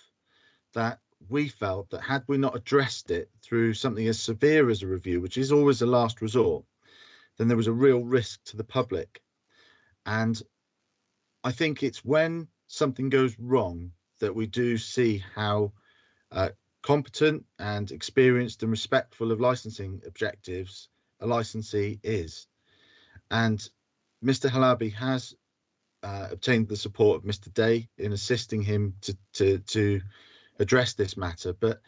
that we felt that had we not addressed it through something as severe as a review, which is always a last resort, then there was a real risk to the public. And I think it's when something goes wrong that we do see how competent and experienced and respectful of licensing objectives a licensee is. And Mr. Halabi has obtained the support of Mr. Day in assisting him to address this matter, but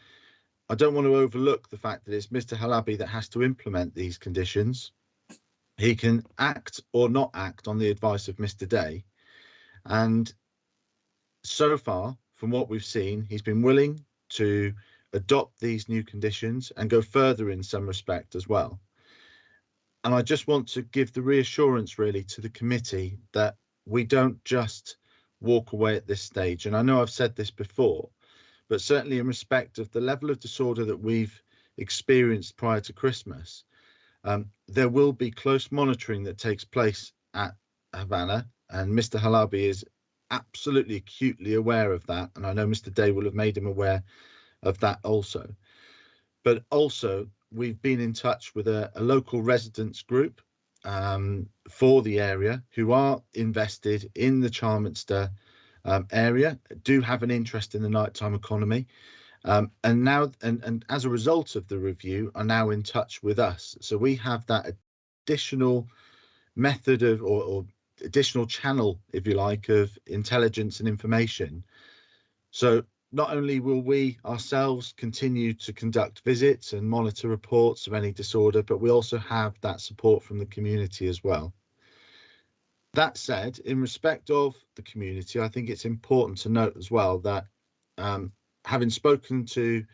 I don't want to overlook the fact that it's Mr. Halabi that has to implement these conditions. He can act or not act on the advice of Mr. Day, and so far from what we've seen, he's been willing to adopt these new conditions and go further in some respect as well. And I just want to give the reassurance really to the committee that we don't just walk away at this stage. And I know I've said this before, but certainly in respect of the level of disorder that we've experienced prior to Christmas, there will be close monitoring that takes place at Havana, and Mr. Halabi is absolutely acutely aware of that. And I know Mr. Day will have made him aware of that also. But also, we've been in touch with a local residents group for the area who are invested in the Charminster area, do have an interest in the nighttime economy, and now and as a result of the review are now in touch with us. So we have that additional method of or additional channel, if you like, of intelligence and information. So not only will we ourselves continue to conduct visits and monitor reports of any disorder, but we also have that support from the community as well. That said, in respect of the community, I think it's important to note as well that having spoken to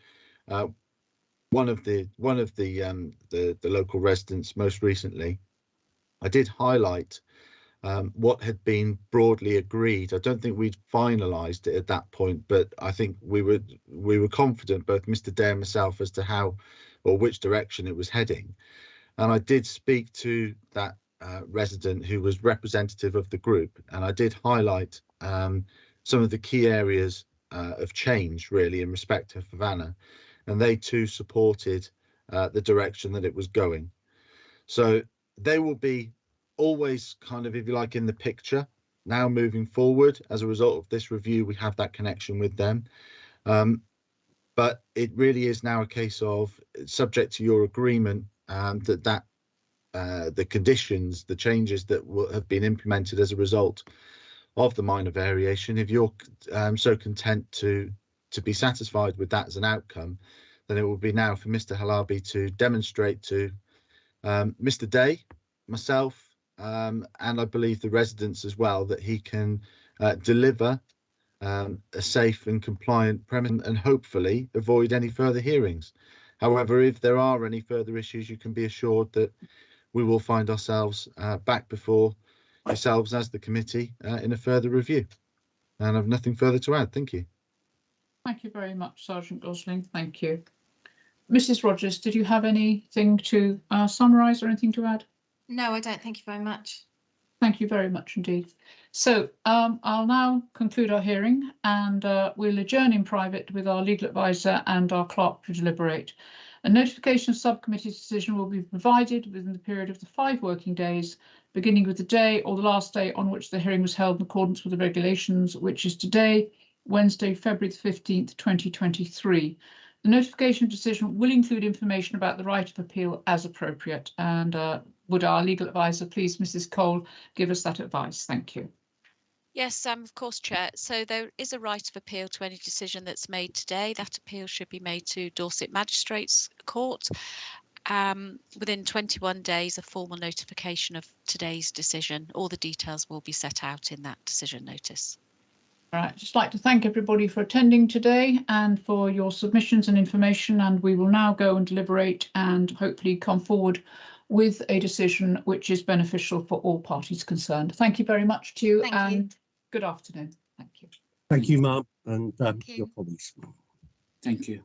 one of the local residents most recently, I did highlight what had been broadly agreed. I don't think we'd finalised it at that point, but I think we were confident, both Mr. Day and myself, as to how or which direction it was heading. And I did speak to that resident who was representative of the group, and I did highlight some of the key areas of change really in respect to Havana, and they too supported the direction that it was going. So they will be always kind of, if you like, in the picture now moving forward. As a result of this review, we have that connection with them, but it really is now a case of, subject to your agreement, that the conditions, the changes that have been implemented as a result of the minor variation, if you're so content to be satisfied with that as an outcome, then it will be now for Mr. Halabi to demonstrate to Mr. Day, myself, and I believe the residents as well, that he can deliver a safe and compliant premise and hopefully avoid any further hearings. However, if there are any further issues, you can be assured that we will find ourselves back before yourselves as the committee in a further review. And I've nothing further to add. Thank you. Thank you very much, Sergeant Gosling. Thank you. Mrs. Rogers, did you have anything to summarise or anything to add? No, I don't. Thank you very much. Thank you very much indeed. So I'll now conclude our hearing, and we'll adjourn in private with our legal advisor and our clerk to deliberate. A notification of subcommittee's decision will be provided within the period of the 5 working days, beginning with the day or the last day on which the hearing was held in accordance with the regulations, which is today, Wednesday, February the 15th, 2023. The notification of decision will include information about the right of appeal as appropriate. And would our legal advisor, please, Mrs. Cole, give us that advice? Thank you. Yes, of course, Chair. So there is a right of appeal to any decision that's made today. That appeal should be made to Dorset Magistrates Court. Within 21 days, a formal notification of today's decision. All the details will be set out in that decision notice. All right, just like to thank everybody for attending today and for your submissions and information, and we will now go and deliberate and hopefully come forward with a decision which is beneficial for all parties concerned. Thank you very much to you, and good afternoon. Thank you. Thank you, Ma'am, and Thank you. your colleagues. Thank you.